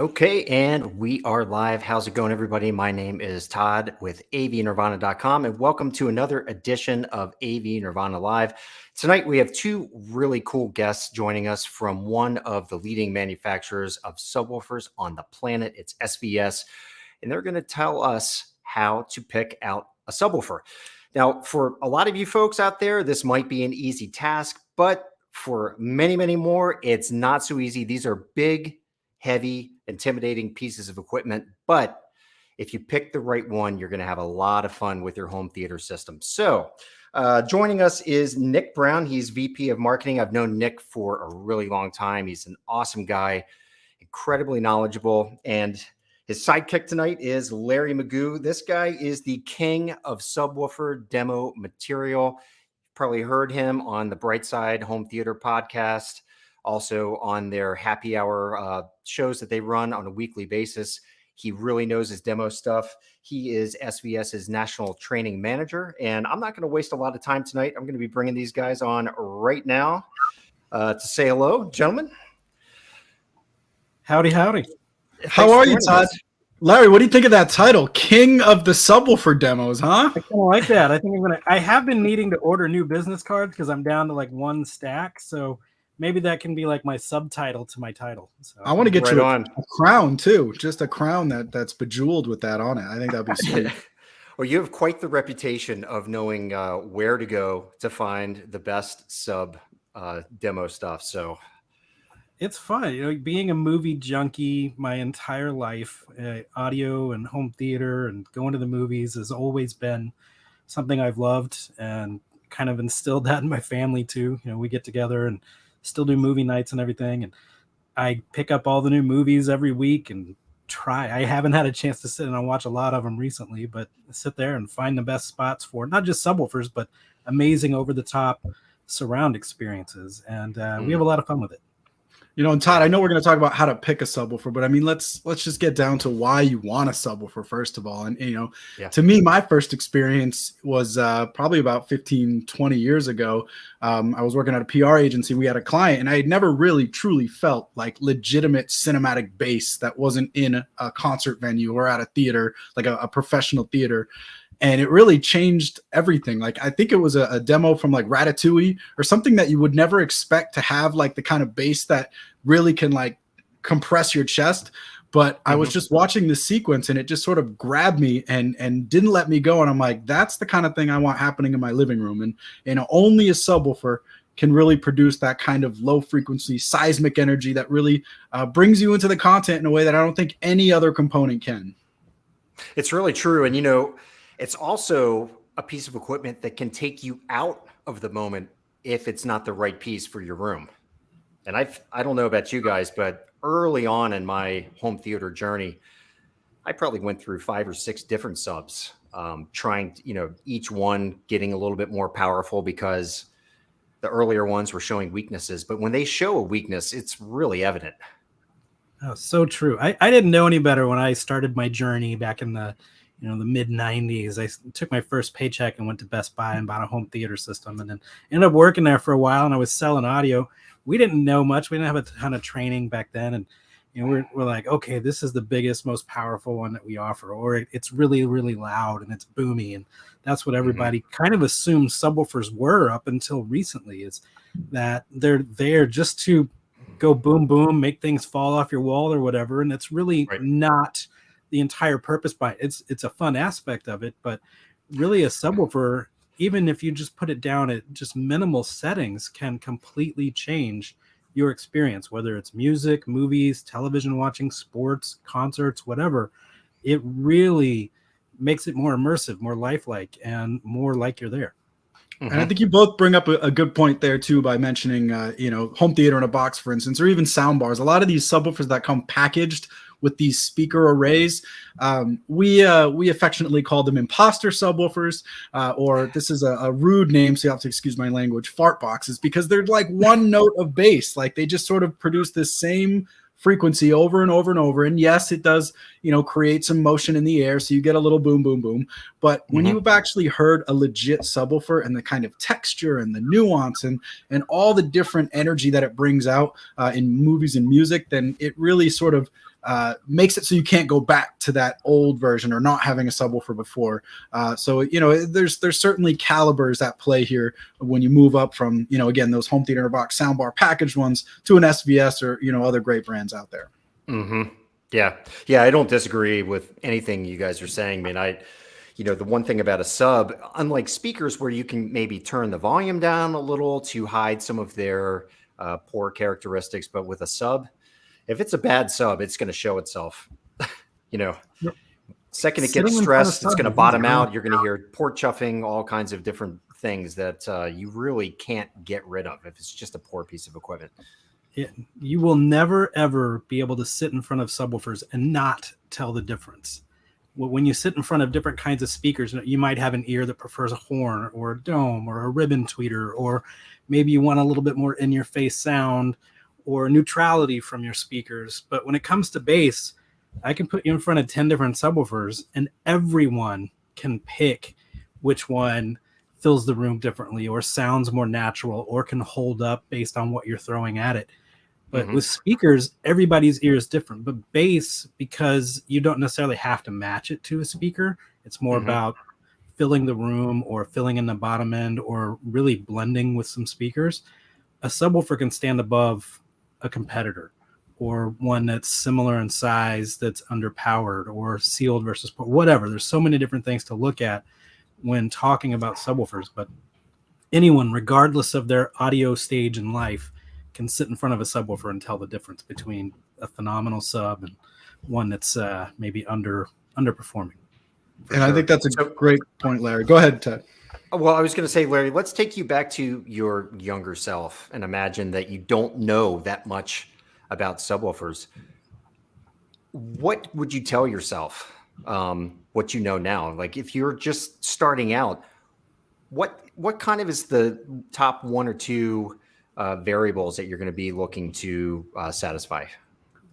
Okay, and we are live. How's it going, everybody? My name is Todd with avnirvana.com, and welcome to another edition of AV Nirvana Live. Tonight, we have two really cool guests joining us from one of the leading manufacturers of subwoofers on the planet. It's SVS, and they're going to tell us how to pick out a subwoofer. Now, for a lot of you folks out there, this might be an easy task, but for many, many more, it's not so easy. These are big, heavy, intimidating pieces of equipment, but if you pick the right one, you're going to have a lot of fun with your home theater system. So joining us is Nick Brown. He's VP of Marketing. I've known Nick for a really long time. He's an awesome guy, incredibly knowledgeable. And his sidekick tonight is Larry Magoo. This guy is the king of subwoofer demo material. You've probably heard him on the Brightside Home Theater podcast, also on their happy hour shows that they run on a weekly basis. He really knows his demo stuff. He is SVS's national training manager, and I'm not going to waste a lot of time tonight. I'm going to be bringing these guys on right now to say hello, gentlemen. Howdy, howdy. How are you, Todd? Larry, what do you think of that title? King of the Subwoofer Demos, huh? I kind of like that. I think I have been needing to order new business cards because I'm down to like one stack. So maybe that can be like my subtitle to my title. So I want to get you a crown too. Just a crown that's bejeweled with that on it. I think that'd be sweet. Well, you have quite the reputation of knowing where to go to find the best sub demo stuff. So it's fun, being a movie junkie my entire life, audio and home theater and going to the movies has always been something I've loved and kind of instilled that in my family too. We get together and still do movie nights and everything. And I pick up all the new movies every week and try. I haven't had a chance to sit and watch a lot of them recently, but sit there and find the best spots for not just subwoofers, but amazing over the top surround experiences. And we have a lot of fun with it. And Todd, I know we're going to talk about how to pick a subwoofer, but I mean, let's just get down to why you want a subwoofer first of all. And, to me, my first experience was probably about 15, 20 years ago. I was working at a PR agency. We had a client, and I had never really truly felt like legitimate cinematic bass that wasn't in a concert venue or at a theater, like a professional theater. And it really changed everything. Like, I think it was a demo from like Ratatouille or something that you would never expect to have like the kind of bass that really can like compress your chest. But I was just watching the sequence and it just sort of grabbed me and didn't let me go. And I'm like, that's the kind of thing I want happening in my living room. And only a subwoofer can really produce that kind of low frequency seismic energy that really brings you into the content in a way that I don't think any other component can. It's really true. And, it's also a piece of equipment that can take you out of the moment if it's not the right piece for your room. And I don't know about you guys, but early on in my home theater journey, I probably went through 5 or 6 different subs, trying, each one getting a little bit more powerful because the earlier ones were showing weaknesses. But when they show a weakness, it's really evident. Oh, so true. I didn't know any better when I started my journey back in the the mid 90s. I took my first paycheck and went to Best Buy and bought a home theater system and then ended up working there for a while. And I was selling audio. We didn't know much. We didn't have a ton of training back then. And, we're like, okay, this is the biggest, most powerful one that we offer, or it's really, really loud and it's boomy. And that's what everybody kind of assumed subwoofers were up until recently, is that they're there just to go boom, boom, make things fall off your wall or whatever. And it's really not the entire purpose by it. It's a fun aspect of it, but really a subwoofer, even if you just put it down at just minimal settings, can completely change your experience, whether it's music, movies, television watching, sports, concerts, whatever. It really makes it more immersive, more lifelike, and more like you're there. And I think you both bring up a good point there too by mentioning, home theater in a box, for instance, or even sound bars. A lot of these subwoofers that come packaged with these speaker arrays, we affectionately call them imposter subwoofers, or this is a rude name, so you have to excuse my language, fart boxes, because they're like one note of bass. Like they just sort of produce this same frequency over and over and over. And yes, it does, create some motion in the air. So you get a little boom, boom, boom. But when you've actually heard a legit subwoofer and the kind of texture and the nuance and all the different energy that it brings out in movies and music, then it really sort of makes it so you can't go back to that old version or not having a subwoofer before. So, there's certainly calibers at play here when you move up from, again, those home theater box soundbar packaged ones to an SVS or, other great brands out there. Mm-hmm. Yeah. Yeah. I don't disagree with anything you guys are saying. I mean, the one thing about a sub, unlike speakers where you can maybe turn the volume down a little to hide some of their poor characteristics, but with a sub, if it's a bad sub, it's going to show itself. Second it gets stressed, it's going to bottom out. You're going to hear port chuffing, all kinds of different things that you really can't get rid of if it's just a poor piece of equipment. You will never, ever be able to sit in front of subwoofers and not tell the difference. When you sit in front of different kinds of speakers, you might have an ear that prefers a horn or a dome or a ribbon tweeter, or maybe you want a little bit more in-your-face sound or neutrality from your speakers. But when it comes to bass, I can put you in front of 10 different subwoofers and everyone can pick which one fills the room differently or sounds more natural or can hold up based on what you're throwing at it. But with speakers, everybody's ear is different. But bass, because you don't necessarily have to match it to a speaker, it's more about filling the room or filling in the bottom end or really blending with some speakers. A subwoofer can stand above a competitor or one that's similar in size that's underpowered or sealed versus whatever. There's so many different things to look at when talking about subwoofers. But anyone, regardless of their audio stage in life, can sit in front of a subwoofer and tell the difference between a phenomenal sub and one that's maybe underperforming. And I think that's a great point, Larry. Go ahead, Ted. Well, I was going to say, Larry, let's take you back to your younger self and imagine that you don't know that much about subwoofers. What would you tell yourself? What you know now? Like if you're just starting out, what kind of is the top one or two variables that you're going to be looking to satisfy?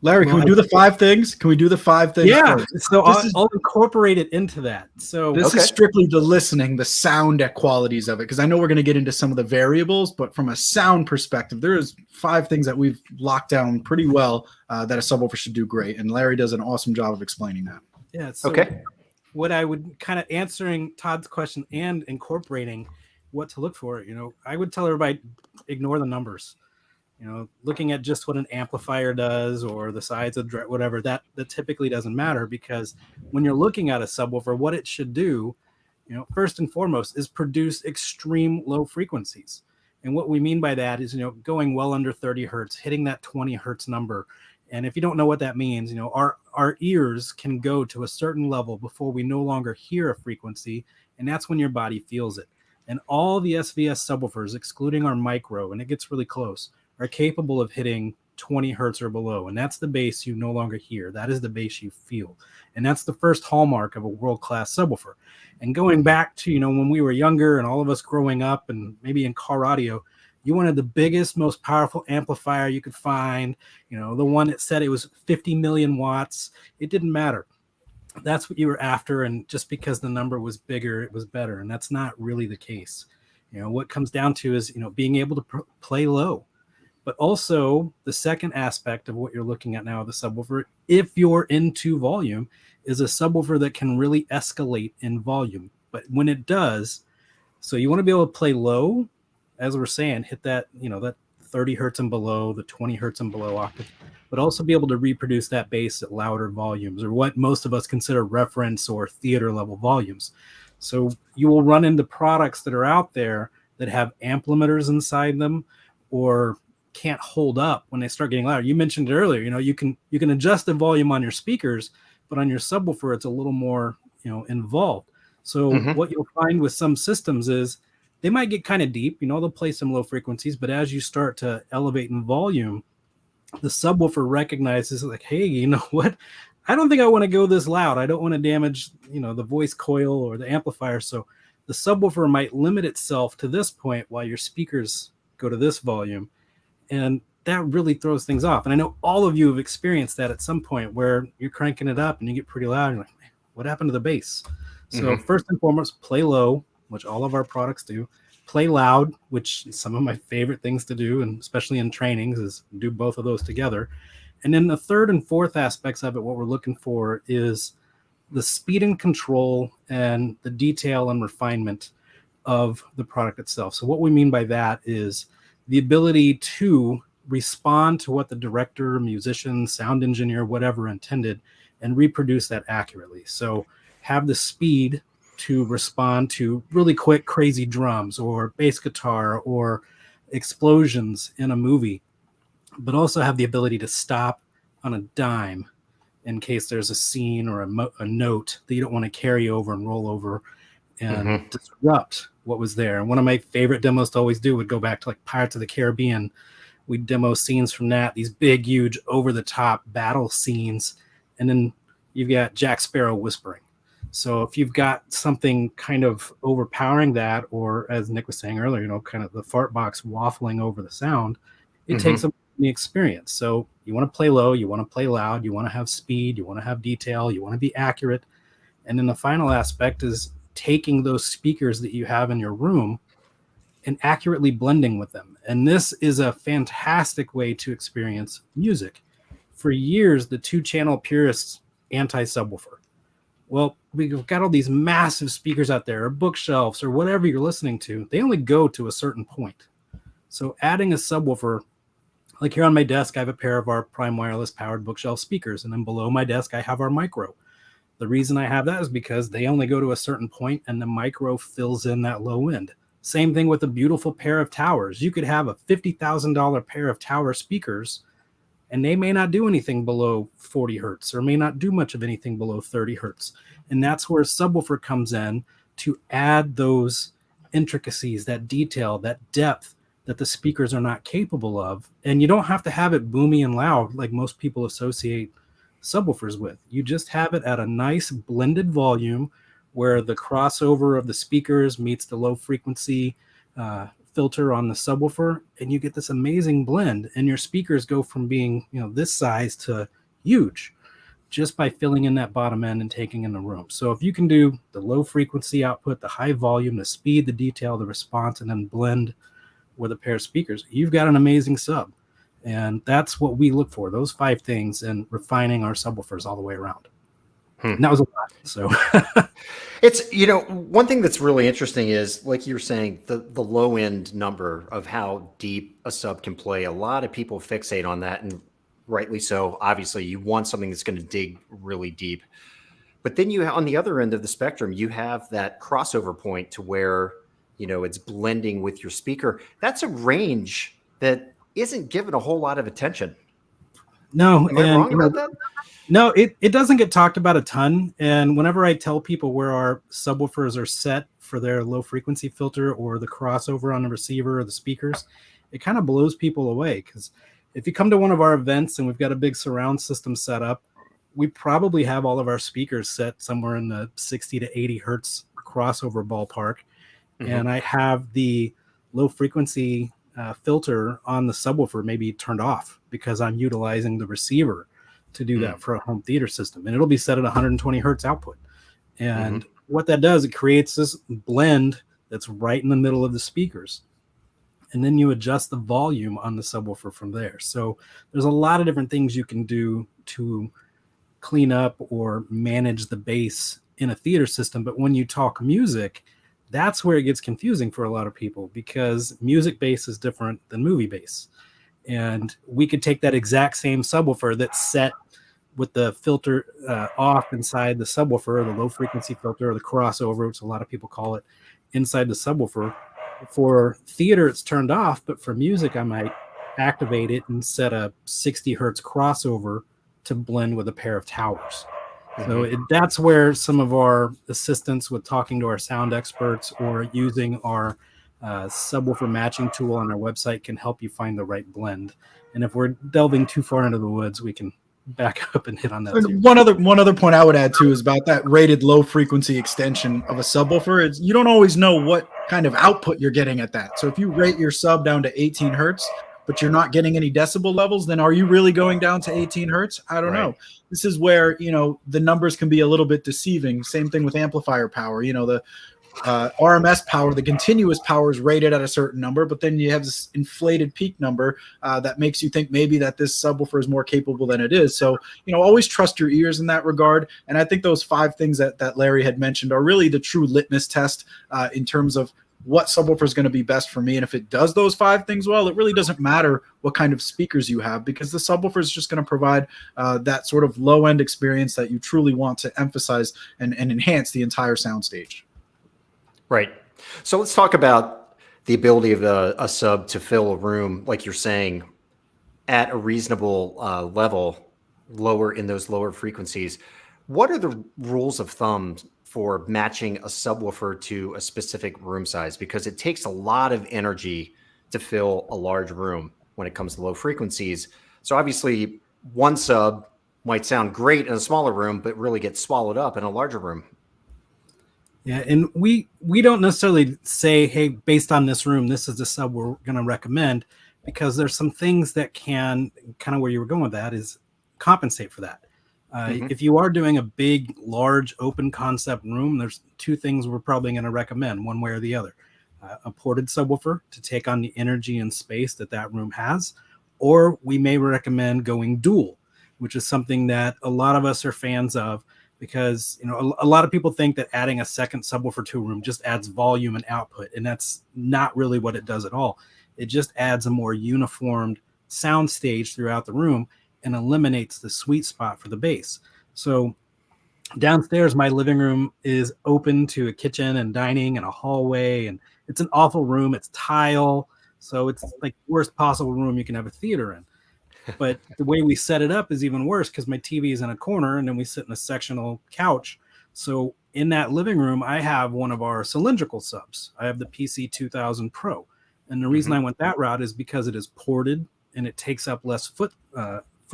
Larry, can we do the 5 things? Can we do the 5 things? Yeah. First? So I'll incorporate it into that. So this is strictly the listening, the sound qualities of it, because I know we're going to get into some of the variables, but from a sound perspective, there is 5 things that we've locked down pretty well that a subwoofer should do great. And Larry does an awesome job of explaining that. Yeah. So what I would kind of answering Todd's question and incorporating what to look for, I would tell everybody, ignore the numbers. Looking at just what an amplifier does or the size of whatever, that typically doesn't matter, because when you're looking at a subwoofer, what it should do, first and foremost, is produce extreme low frequencies. And what we mean by that is, going well under 30 hertz, hitting that 20 hertz number. And if you don't know what that means, our ears can go to a certain level before we no longer hear a frequency. And that's when your body feels it. And all the SVS subwoofers, excluding our micro, and it gets really close, are capable of hitting 20 hertz or below. And that's the bass you no longer hear. That is the bass you feel. And that's the first hallmark of a world-class subwoofer. And going back to, when we were younger and all of us growing up and maybe in car audio, you wanted the biggest, most powerful amplifier you could find, the one that said it was 50 million watts. It didn't matter. That's what you were after. And just because the number was bigger, it was better. And that's not really the case. What comes down to is, being able to play low. But also the second aspect of what you're looking at now with the subwoofer, if you're into volume, is a subwoofer that can really escalate in volume. But when it does, so you want to be able to play low, as we're saying, hit that, that 30 hertz and below, the 20 hertz and below octave, but also be able to reproduce that bass at louder volumes, or what most of us consider reference or theater level volumes. So you will run into products that are out there that have amplimeters inside them or can't hold up when they start getting louder. You mentioned it earlier, you can adjust the volume on your speakers, but on your subwoofer, it's a little more, involved. So what you'll find with some systems is they might get kind of deep, they'll play some low frequencies, but as you start to elevate in volume, the subwoofer recognizes like, hey, you know what? I don't think I want to go this loud. I don't want to damage, the voice coil or the amplifier. So the subwoofer might limit itself to this point while your speakers go to this volume. And that really throws things off. And I know all of you have experienced that at some point where you're cranking it up and you get pretty loud. And you're like, man, what happened to the bass? So first and foremost, play low, which all of our products do. Play loud, which is some of my favorite things to do, and especially in trainings, is do both of those together. And then the third and fourth aspects of it, what we're looking for is the speed and control and the detail and refinement of the product itself. So what we mean by that is the ability to respond to what the director, musician, sound engineer, whatever intended, and reproduce that accurately. So have the speed to respond to really quick, crazy drums or bass guitar or explosions in a movie, but also have the ability to stop on a dime in case there's a scene or a note that you don't want to carry over and roll over and disrupt what was there. And one of my favorite demos to always do would go back to like Pirates of the Caribbean. We'd demo scenes from that, these big, huge, over-the-top battle scenes, and then you've got Jack Sparrow whispering. So if you've got something kind of overpowering that, or as Nick was saying earlier, kind of the fart box waffling over the sound, it takes the experience. So you want to play low, you want to play loud, you want to have speed, you want to have detail, you want to be accurate. And then the final aspect is taking those speakers that you have in your room and accurately blending with them. And this is a fantastic way to experience music. For years, the two-channel purists anti-subwoofer. Well, we've got all these massive speakers out there, or bookshelves, or whatever you're listening to. They only go to a certain point. So adding a subwoofer, like here on my desk, I have a pair of our Prime Wireless powered bookshelf speakers. And then below my desk, I have our micro. The reason I have that is because they only go to a certain point and the micro fills in that low end. Same thing with a beautiful pair of towers. You could have a $50,000 pair of tower speakers and they may not do anything below 40 hertz or may not do much of anything below 30 hertz. And that's where subwoofer comes in to add those intricacies, that detail, that depth that the speakers are not capable of. And you don't have to have it boomy and loud like most people associate subwoofers with. You just have it at a nice blended volume where the crossover of the speakers meets the low frequency filter on the subwoofer, and you get this amazing blend, and your speakers go from being this size to huge just by filling in that bottom end and taking in the room. So if you can do the low frequency output, the high volume, the speed, the detail, the response, and then blend with a pair of speakers, you've got an amazing sub. And that's what we look for, those 5 things, and refining our subwoofers all the way around. And that was a lot. So it's, one thing that's really interesting is, like you were saying, the low end number of how deep a sub can play. A lot of people fixate on that, and rightly so. Obviously, you want something that's going to dig really deep. But then on the other end of the spectrum, you have that crossover point to where, it's blending with your speaker. That's a range that isn't given a whole lot of attention. No. Am I wrong about that? No, it doesn't get talked about a ton. And whenever I tell people where our subwoofers are set for their low frequency filter or the crossover on the receiver or the speakers, it kind of blows people away. Because if you come to one of our events and we've got a big surround system set up, we probably have all of our speakers set somewhere in the 60 to 80 hertz crossover ballpark. And I have the low frequency filter on the subwoofer maybe turned off because I'm utilizing the receiver to do that for a home theater system, and it'll be set at 120 hertz output. And what that does, it creates this blend that's right in the middle of the speakers, and then you adjust the volume on the subwoofer from there. So there's a lot of different things you can do to clean up or manage the bass in a theater system. But when you talk music, that's where it gets confusing for a lot of people, because music bass is different than movie bass. And we could take that exact same subwoofer that's set with the filter off inside the subwoofer, or the low frequency filter, or the crossover, which a lot of people call it, inside the subwoofer. For theater, it's turned off, but for music, I might activate it and set a 60 hertz crossover to blend with a pair of towers. So that's where some of our assistance with talking to our sound experts or using our subwoofer matching tool on our website can help you find the right blend. And if we're delving too far into the woods, we can back up and hit on that too. One other point I would add too is about that rated low frequency extension of a subwoofer. Is you don't always know what kind of output you're getting at that. So if you rate your sub down to 18 hertz, but you're not getting any decibel levels, then are you really going down to 18 hertz? I don't know. This is where, the numbers can be a little bit deceiving. Same thing with amplifier power. The RMS power, the continuous power is rated at a certain number, but then you have this inflated peak number that makes you think maybe that this subwoofer is more capable than it is. So, always trust your ears in that regard. And I think those 5 things that Larry had mentioned are really the true litmus test in terms of what subwoofer is going to be best for me. And if it does those 5 things well, it really doesn't matter what kind of speakers you have, because the subwoofer is just going to provide that sort of low end experience that you truly want to emphasize and enhance the entire soundstage. Right. So let's talk about the ability of a sub to fill a room, like you're saying, at a reasonable level, lower in those lower frequencies. What are the rules of thumb for matching a subwoofer to a specific room size? Because it takes a lot of energy to fill a large room when it comes to low frequencies. So obviously one sub might sound great in a smaller room, but really get swallowed up in a larger room. Yeah, and we don't necessarily say, hey, based on this room, this is the sub we're going to recommend, because there's some things that can, kind of where you were going with that, is compensate for that. If you are doing a big, large, open concept room, there's 2 things we're probably going to recommend, one way or the other. A ported subwoofer to take on the energy and space that room has, or we may recommend going dual, which is something that a lot of us are fans of, because a lot of people think that adding a second subwoofer to a room just adds volume and output, and that's not really what it does at all. It just adds a more uniformed sound stage throughout the room and eliminates the sweet spot for the bass. So downstairs, my living room is open to a kitchen and dining and a hallway, and it's an awful room. It's tile, so it's like the worst possible room you can have a theater in. But the way we set it up is even worse, because my TV is in a corner and then we sit in a sectional couch. So in that living room, I have one of our cylindrical subs. I have the PC 2000 Pro. And the reason I went that route is because it is ported and it takes up less foot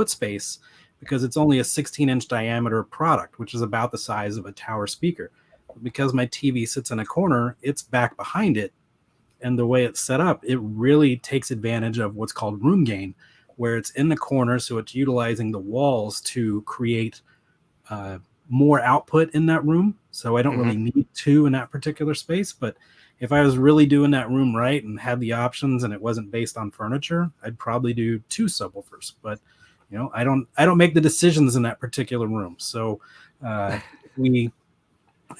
space, because it's only a 16-inch diameter product, which is about the size of a tower speaker. But because my TV sits in a corner, it's back behind it. And the way it's set up, it really takes advantage of what's called room gain, where it's in the corner, so it's utilizing the walls to create more output in that room. So I don't really need 2 in that particular space. But if I was really doing that room right and had the options and it wasn't based on furniture, I'd probably do 2 subwoofers. But I don't make the decisions in that particular room. So we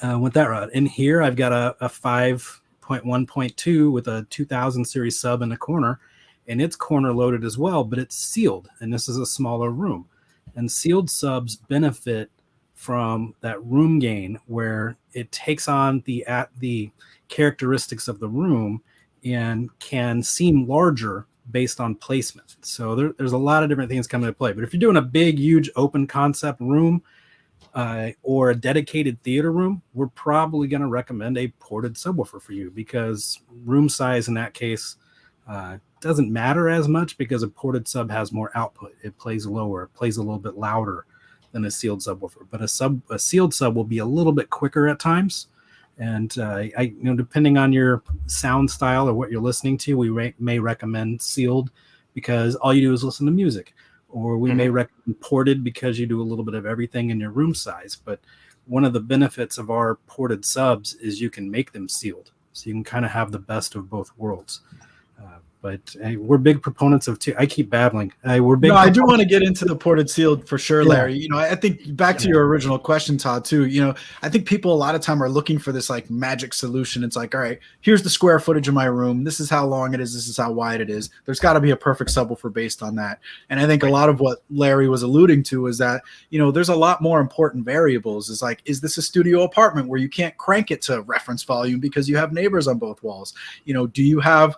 went that route. In here, I've got a 5.1.2 with a 2000 series sub in the corner. And it's corner loaded as well, but it's sealed, and this is a smaller room. And sealed subs benefit from that room gain, where it takes on the characteristics of the room and can seem larger based on placement. So there's a lot of different things coming into play. But if you're doing a big, huge open concept room or a dedicated theater room, we're probably going to recommend a ported subwoofer for you, because room size in that case doesn't matter as much, because a ported sub has more output. It plays lower, it plays a little bit louder than a sealed subwoofer. But a sealed sub will be a little bit quicker at times. And depending on your sound style or what you're listening to, we may recommend sealed, because all you do is listen to music. Or we may recommend ported, because you do a little bit of everything in your room size. But one of the benefits of our ported subs is you can make them sealed, so you can kind of have the best of both worlds. But we're big proponents of I keep babbling. We're big. No, I do want to get into the ported sealed for sure, Larry. I think back to your original question, Todd, too. I think people a lot of time are looking for this like magic solution. It's like, all right, here's the square footage of my room. This is how long it is. This is how wide it is. There's got to be a perfect subwoofer based on that. And I think a lot of what Larry was alluding to is that, there's a lot more important variables. Is like, is this a studio apartment where you can't crank it to reference volume because you have neighbors on both walls? Do you have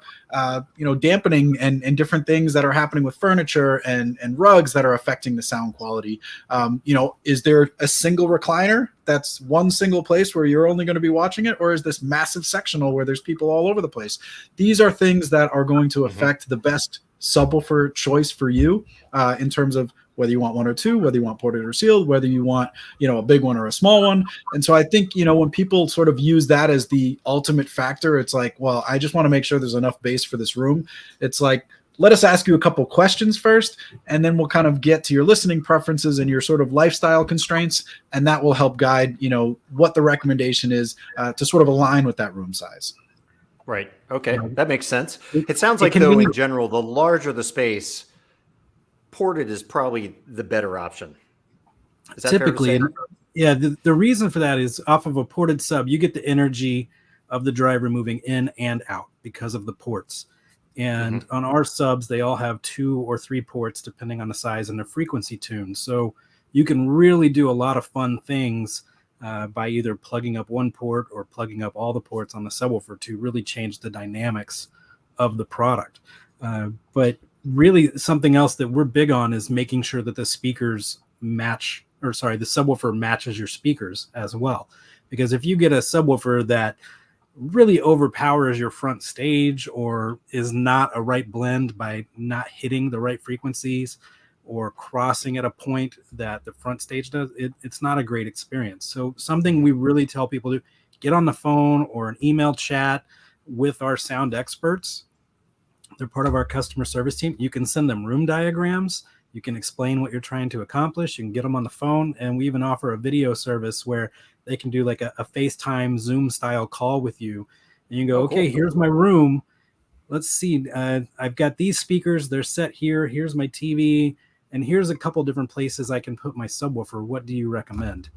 dampening and different things that are happening with furniture and rugs that are affecting the sound quality? Is there a single recliner that's one single place where you're only going to be watching it, or is this massive sectional where there's people all over the place? These are things that are going to affect the best subwoofer choice for you in terms of whether you want 1 or 2, whether you want ported or sealed, whether you want, a big one or a small one. And so I think, when people sort of use that as the ultimate factor, it's like, well, I just want to make sure there's enough bass for this room. It's like, let us ask you a couple questions first, and then we'll kind of get to your listening preferences and your sort of lifestyle constraints, and that will help guide, what the recommendation is to sort of align with that room size. Right. Okay. That makes sense. It- It sounds it like, can though, be- in general, the larger the space, ported is probably the better option. Is that Typically, fair to say? yeah, the reason for that is off of a ported sub, you get the energy of the driver moving in and out because of the ports. And on our subs, they all have 2 or 3 ports, depending on the size and the frequency tune. So you can really do a lot of fun things by either plugging up one port or plugging up all the ports on the subwoofer to really change the dynamics of the product. But really, something else that we're big on is making sure that the speakers match, the subwoofer matches your speakers as well. Because if you get a subwoofer that really overpowers your front stage or is not a right blend by not hitting the right frequencies or crossing at a point that the front stage does, it's not a great experience. So something we really tell people to get on the phone or an email chat with our sound experts. They're part of our customer service team. You can send them room diagrams. You can explain what you're trying to accomplish. You can get them on the phone. And we even offer a video service where they can do like a FaceTime Zoom style call with you. And you can go, okay, here's my room. Let's see. I've got these speakers. They're set here. Here's my TV. And here's a couple different places I can put my subwoofer. What do you recommend?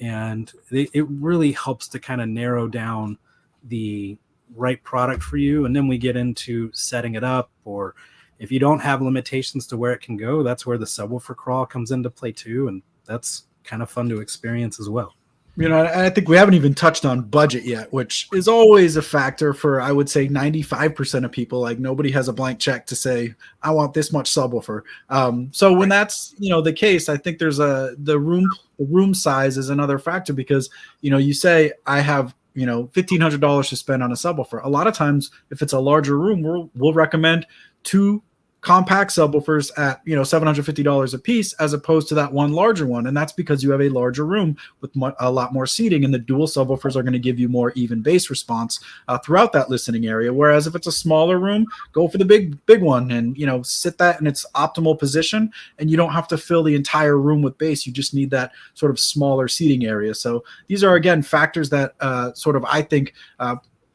And it really helps to kind of narrow down the right product for you. And then we get into setting it up, or if you don't have limitations to where it can go, that's where the subwoofer crawl comes into play too. And that's kind of fun to experience as well. I think we haven't even touched on budget yet, which is always a factor for, I would say, 95% of people. Like, nobody has a blank check to say, I want this much subwoofer. So when that's, the case, I think there's the room size is another factor, because, you say I have, $1,500 to spend on a subwoofer. A lot of times, if it's a larger room, we'll recommend 2 compact subwoofers at $750 a piece, as opposed to that one larger one. And that's because you have a larger room with a lot more seating, and the dual subwoofers are going to give you more even bass response throughout that listening area. Whereas if it's a smaller room, go for the big one and sit that in its optimal position, and you don't have to fill the entire room with bass. You just need that sort of smaller seating area. So these are, again, factors that sort of, I think,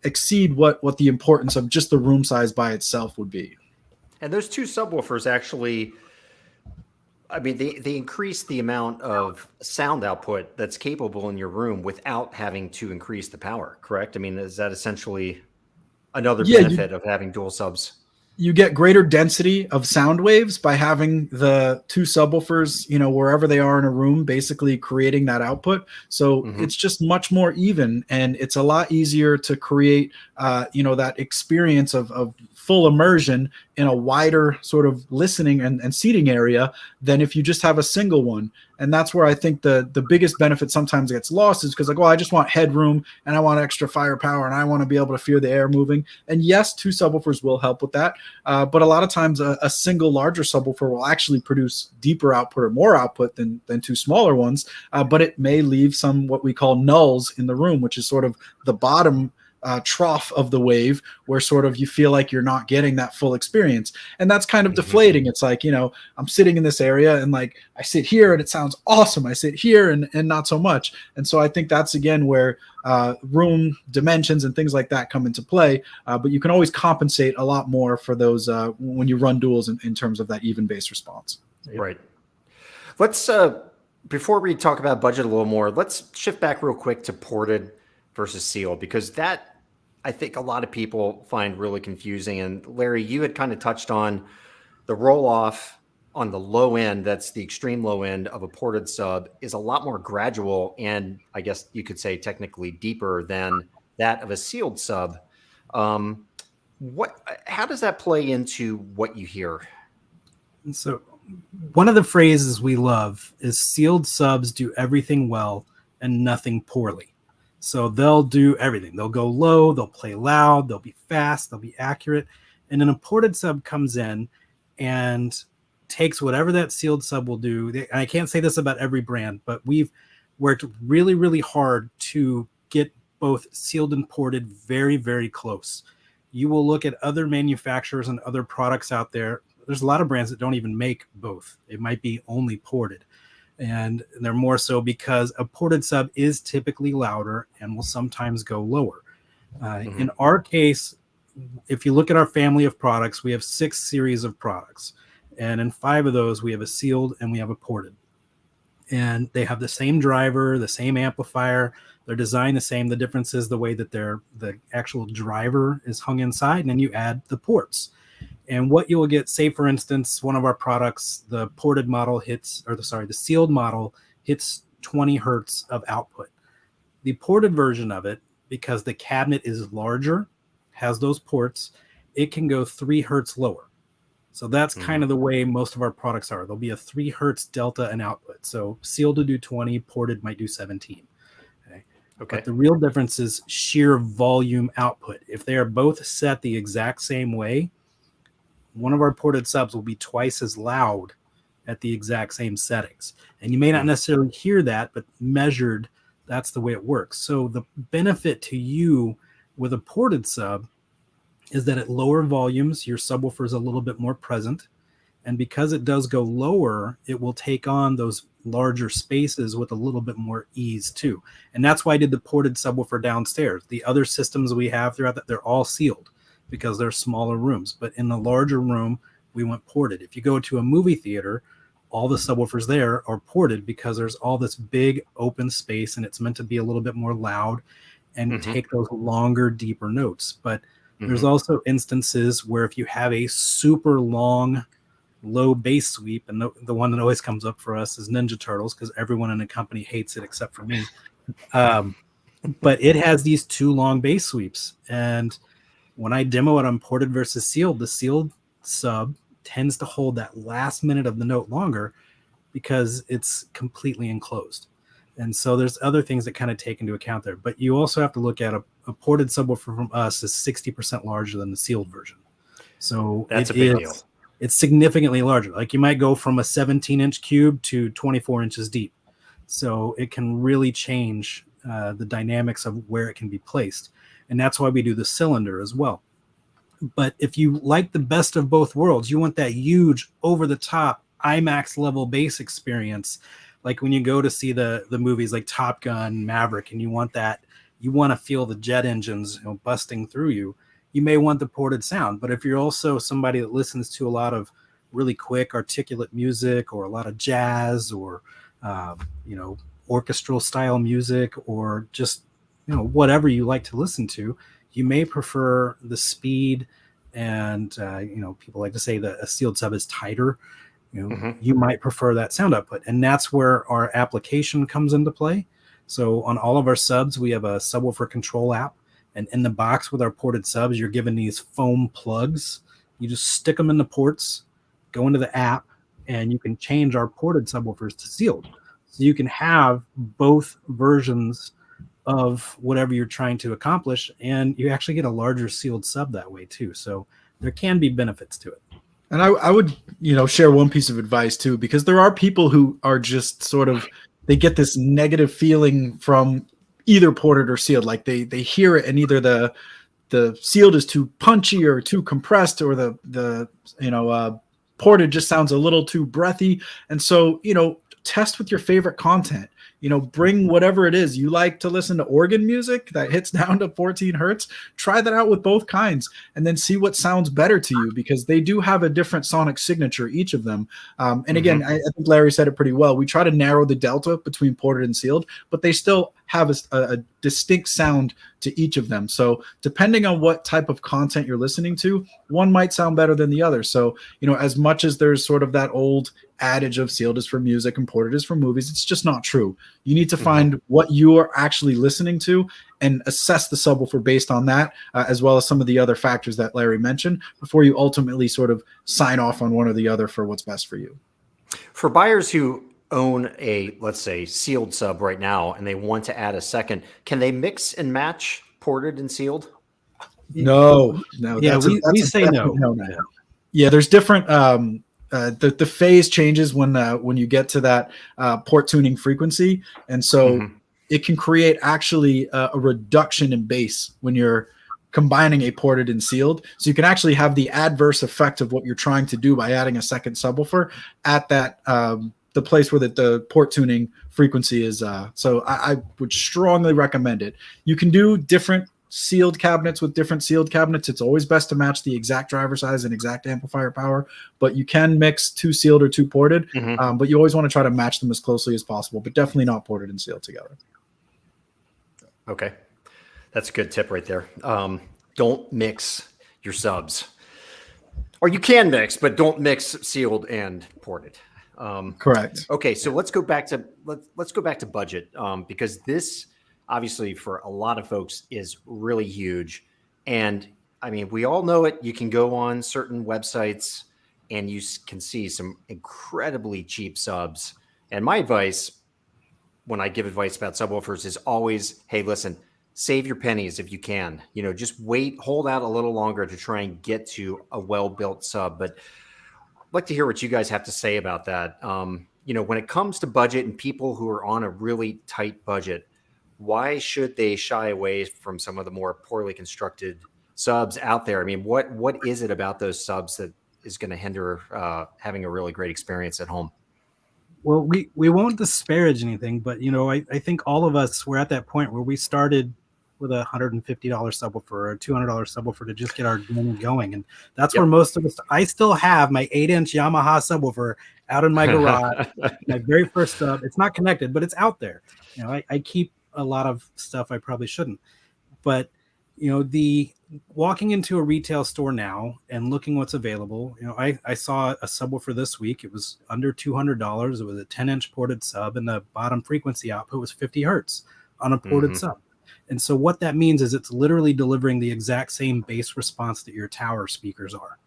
exceed what the importance of just the room size by itself would be. And those 2 subwoofers actually, I mean, they increase the amount of sound output that's capable in your room without having to increase the power, correct? I mean, is that essentially another benefit of having dual subs? You get greater density of sound waves by having the 2 subwoofers, wherever they are in a room, basically creating that output. So it's just much more even, and it's a lot easier to create, that experience of full immersion in a wider sort of listening and seating area than if you just have a single one. And that's where I think the biggest benefit sometimes gets lost, is because, like, well, I just want headroom and I want extra firepower and I want to be able to feel the air moving. And yes, 2 subwoofers will help with that. But a lot of times a single larger subwoofer will actually produce deeper output or more output than 2 smaller ones. But it may leave some what we call nulls in the room, which is sort of the bottom trough of the wave, where sort of you feel like you're not getting that full experience. And that's kind of deflating. It's like, I'm sitting in this area and, like, I sit here and it sounds awesome. I sit here and not so much. And so I think that's, again, where room dimensions and things like that come into play. But you can always compensate a lot more for those when you run duals in terms of that even bass response. Right. Let's, before we talk about budget a little more, let's shift back real quick to ported versus sealed, because that, I think, a lot of people find really confusing. And Larry, you had kind of touched on the roll off on the low end. That's the extreme low end of a ported sub, is a lot more gradual, and I guess you could say technically deeper than that of a sealed sub. How does that play into what you hear? So one of the phrases we love is sealed subs do everything well and nothing poorly. So they'll do everything. They'll go low, they'll play loud, they'll be fast, they'll be accurate. And an imported sub comes in and takes whatever that sealed sub will do. And I can't say this about every brand, but we've worked really, really hard to get both sealed and ported very, very close. you will look at other manufacturers and other products out there. There's a lot of brands that don't even make both. It might be only ported. And they're more so because a ported sub is typically louder and will sometimes go lower. In our case, if you look at our family of products, we have 6 series of products. And in 5 of those, we have a sealed and we have a ported. And they have the same driver, the same amplifier. They're designed the same. The difference is the way that the actual driver is hung inside, and then you add the ports. And what you will get, say for instance, one of our products, the ported model the sealed model hits 20 hertz of output. The ported version of it, because the cabinet is larger, has those ports, it can go 3 hertz lower. So that's kind of the way most of our products are. There'll be a 3 hertz delta in output. So sealed to do 20, ported might do 17. Okay. But the real difference is sheer volume output. If they are both set the exact same way, one of our ported subs will be twice as loud at the exact same settings. And you may not necessarily hear that, but measured, that's the way it works. So the benefit to you with a ported sub is that at lower volumes, your subwoofer is a little bit more present. And because it does go lower, it will take on those larger spaces with a little bit more ease too. And that's why I did the ported subwoofer downstairs. The other systems we have throughout that, they're all sealed because they're smaller rooms. But in the larger room, we went ported. If you go to a movie theater, all the subwoofers there are ported because there's all this big open space and it's meant to be a little bit more loud and take those longer, deeper notes. But there's also instances where if you have a super long, low bass sweep, and the one that always comes up for us is Ninja Turtles because everyone in the company hates it except for me. But it has these 2 long bass sweeps. And when I demo it on ported versus sealed, the sealed sub tends to hold that last minute of the note longer because it's completely enclosed. And so there's other things that kind of take into account there. But you also have to look at a ported subwoofer from us is 60% larger than the sealed version. So that's a big deal. It's significantly larger. Like you might go from a 17-inch cube to 24 inches deep. So it can really change the dynamics of where it can be placed. And that's why we do the cylinder as well. But if you like the best of both worlds, you want that huge, over-the-top, IMAX level bass experience. Like when you go to see the movies like Top Gun, Maverick, and you want to feel the jet engines busting through you, you may want the ported sound. But if you're also somebody that listens to a lot of really quick articulate music or a lot of jazz or orchestral style music or just whatever you like to listen to, you may prefer the speed and people like to say that a sealed sub is tighter. You might prefer that sound output, and that's where our application comes into play. So on all of our subs, we have a subwoofer control app. And in the box with our ported subs, you're given these foam plugs. You just stick them in the ports, go into the app, and you can change our ported subwoofers to sealed. So you can have both versions of whatever you're trying to accomplish, and you actually get a larger sealed sub that way too. So there can be benefits to it. And I would, share one piece of advice too, because there are people who are just sort of, they get this negative feeling from either ported or sealed. Like they hear it and either the sealed is too punchy or too compressed, or the ported just sounds a little too breathy. And so, test with your favorite content. Bring whatever it is. You like to listen to organ music that hits down to 14 hertz. Try that out with both kinds and then see what sounds better to you, because they do have a different sonic signature, each of them. And again, I think Larry said it pretty well. We try to narrow the delta between ported and sealed, but they still have a distinct sound to each of them. So depending on what type of content you're listening to, one might sound better than the other. So, as much as there's sort of that old adage of sealed is for music and ported is for movies, it's just not true. You need to find what you are actually listening to and assess the subwoofer based on that, as well as some of the other factors that Larry mentioned, before you ultimately sort of sign off on one or the other for what's best for you. For buyers who own a, let's say, sealed sub right now and they want to add a second, can they mix and match ported and sealed? No. Yeah, we say no. Yeah, there's different the phase changes when you get to that port tuning frequency, and so it can create actually a reduction in bass when you're combining a ported and sealed. So you can actually have the adverse effect of what you're trying to do by adding a second subwoofer at that the place where the port tuning frequency is. So I would strongly recommend it. You can do different sealed cabinets with different sealed cabinets. It's always best to match the exact driver size and exact amplifier power, but you can mix 2 sealed or 2 ported. But you always want to try to match them as closely as possible, but definitely not ported and sealed together. Okay. That's a good tip right there. Don't mix your subs, or you can mix, but don't mix sealed and ported. Correct. Okay. So let's go back to budget, because this, obviously, for a lot of folks is really huge. And I mean, we all know it. You can go on certain websites and you can see some incredibly cheap subs. And my advice when I give advice about subwoofers is always, hey, listen, save your pennies if you can. Just hold out a little longer to try and get to a well-built sub. But I'd like to hear what you guys have to say about that. When it comes to budget and people who are on a really tight budget, why should they shy away from some of the more poorly constructed subs out there? I mean, what is it about those subs that is going to hinder having a really great experience at home? Well, we won't disparage anything, but I think all of us were at that point where we started with a $150 subwoofer or a $200 subwoofer to just get our gaming going, and that's where most of us. I still have my 8-inch Yamaha subwoofer out in my garage, my very first sub. It's not connected, but it's out there. I keep a lot of stuff I probably shouldn't, but the walking into a retail store now and looking what's available, I saw a subwoofer this week. It was under $200. It was a 10-inch ported sub, and the bottom frequency output was 50 hertz on a ported sub. And so what that means is it's literally delivering the exact same bass response that your tower speakers are.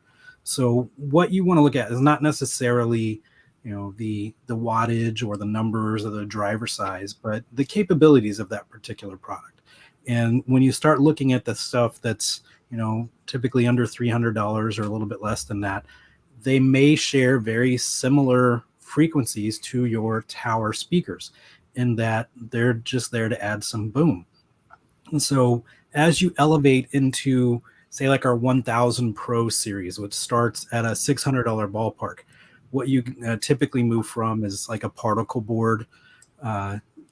So what you want to look at is not necessarily the wattage or the numbers or the driver size, but the capabilities of that particular product. And when you start looking at the stuff that's, typically under $300 or a little bit less than that, they may share very similar frequencies to your tower speakers in that they're just there to add some boom. And so as you elevate into, say, like our 1000 Pro series, which starts at a $600 ballpark, what you typically move from is like a particle board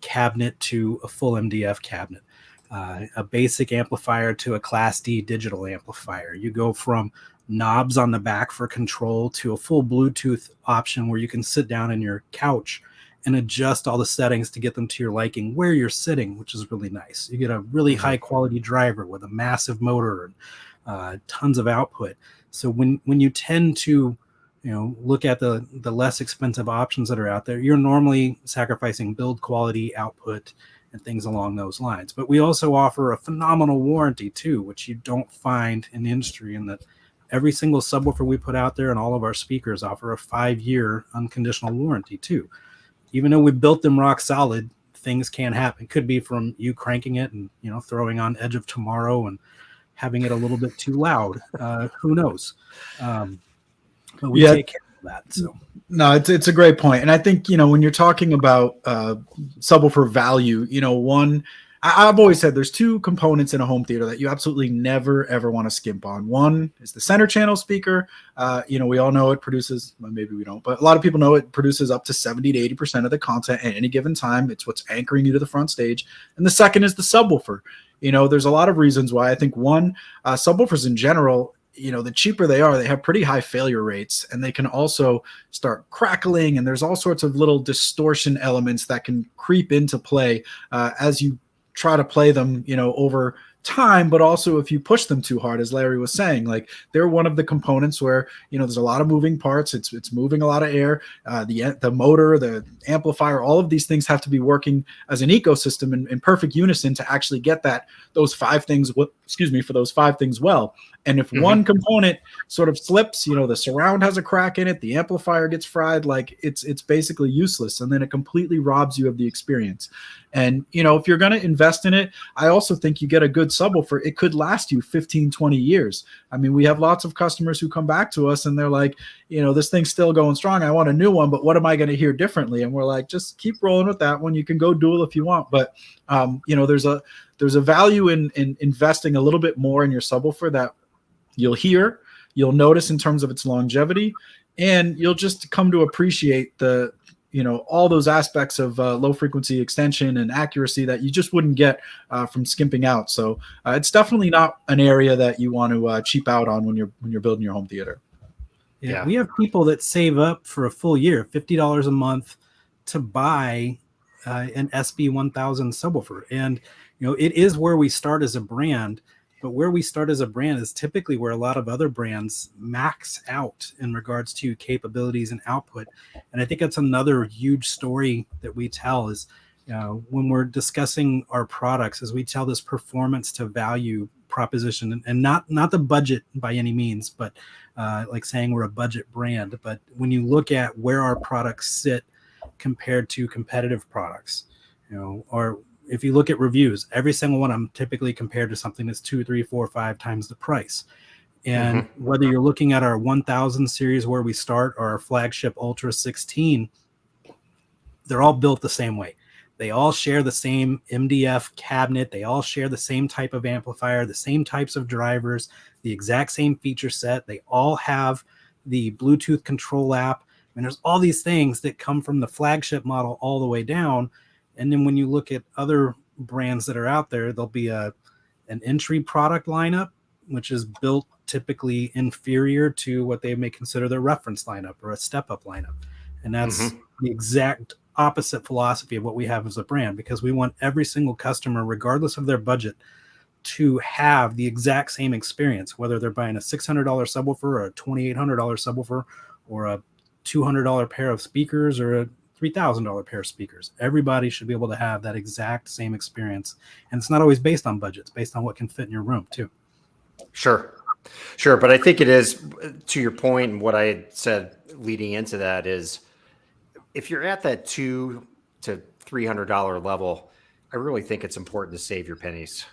cabinet to a full MDF cabinet, a basic amplifier to a Class D digital amplifier. You go from knobs on the back for control to a full Bluetooth option where you can sit down in your couch and adjust all the settings to get them to your liking where you're sitting, which is really nice. You get a really high quality driver with a massive motor and tons of output. So when you tend to look at the less expensive options that are out there, you're normally sacrificing build quality, output, and things along those lines. But we also offer a phenomenal warranty too, which you don't find in the industry, in that every single subwoofer we put out there and all of our speakers offer a 5-year unconditional warranty too. Even though we built them rock solid, things can happen. It could be from you cranking it and throwing on Edge of Tomorrow and having it a little bit too loud. Who knows? But we take care of that. So no, it's a great point. And I think, when you're talking about subwoofer value, I've always said there's 2 components in a home theater that you absolutely never, ever want to skimp on. One is the center channel speaker. We all know it produces, well, maybe we don't, but a lot of people know it produces up to 70 to 80% of the content at any given time. It's what's anchoring you to the front stage. And the second is the subwoofer. There's a lot of reasons why. I think one, subwoofers in general, the cheaper they are, they have pretty high failure rates, and they can also start crackling, and there's all sorts of little distortion elements that can creep into play as you try to play them, over time, but also if you push them too hard, as Larry was saying, like they're one of the components where, there's a lot of moving parts. It's moving a lot of air, the motor, the amplifier, all of these things have to be working as an ecosystem in perfect unison to actually get those 5 things, for those 5 things well. And if one component sort of slips, the surround has a crack in it, the amplifier gets fried, like it's basically useless. And then it completely robs you of the experience. And, if you're going to invest in it, I also think you get a good subwoofer. It could last you 15, 20 years. I mean, we have lots of customers who come back to us and they're like, this thing's still going strong. I want a new one, but what am I going to hear differently? And we're like, just keep rolling with that one. You can go dual if you want. But, there's a value in investing a little bit more in your subwoofer that you'll notice in terms of its longevity, and you'll just come to appreciate the, all those aspects of low frequency extension and accuracy that you just wouldn't get from skimping out. So it's definitely not an area that you want to cheap out on when you're building your home theater. Yeah, we have people that save up for a full year, $50 a month, to buy an SB1000 subwoofer. And, it is where we start as a brand, but where we start as a brand is typically where a lot of other brands max out in regards to capabilities and output. And I think that's another huge story that we tell is, when we're discussing our products, as we tell this performance to value proposition, and not the budget by any means, but like saying we're a budget brand. But when you look at where our products sit compared to competitive products, or if you look at reviews, every single one of them typically compared to something that's 2, 3, 4, 5 times the price. And whether you're looking at our 1000 series where we start, or our flagship Ultra 16, they're all built the same way. They all share the same MDF cabinet. They all share the same type of amplifier, the same types of drivers, the exact same feature set. They all have the Bluetooth control app. And there's all these things that come from the flagship model all the way down. And then when you look at other brands that are out there, there'll be an entry product lineup, which is built typically inferior to what they may consider their reference lineup or a step-up lineup. And that's the exact opposite philosophy of what we have as a brand, because we want every single customer, regardless of their budget, to have the exact same experience, whether they're buying a $600 subwoofer or a $2,800 subwoofer or a $200 pair of speakers or a $3,000 pair of speakers. Everybody should be able to have that exact same experience. And it's not always based on budget. It's based on what can fit in your room too. Sure. But I think it is, to your point, and what I had said leading into that is, if you're at that $200 to $300 level, I really think it's important to save your pennies.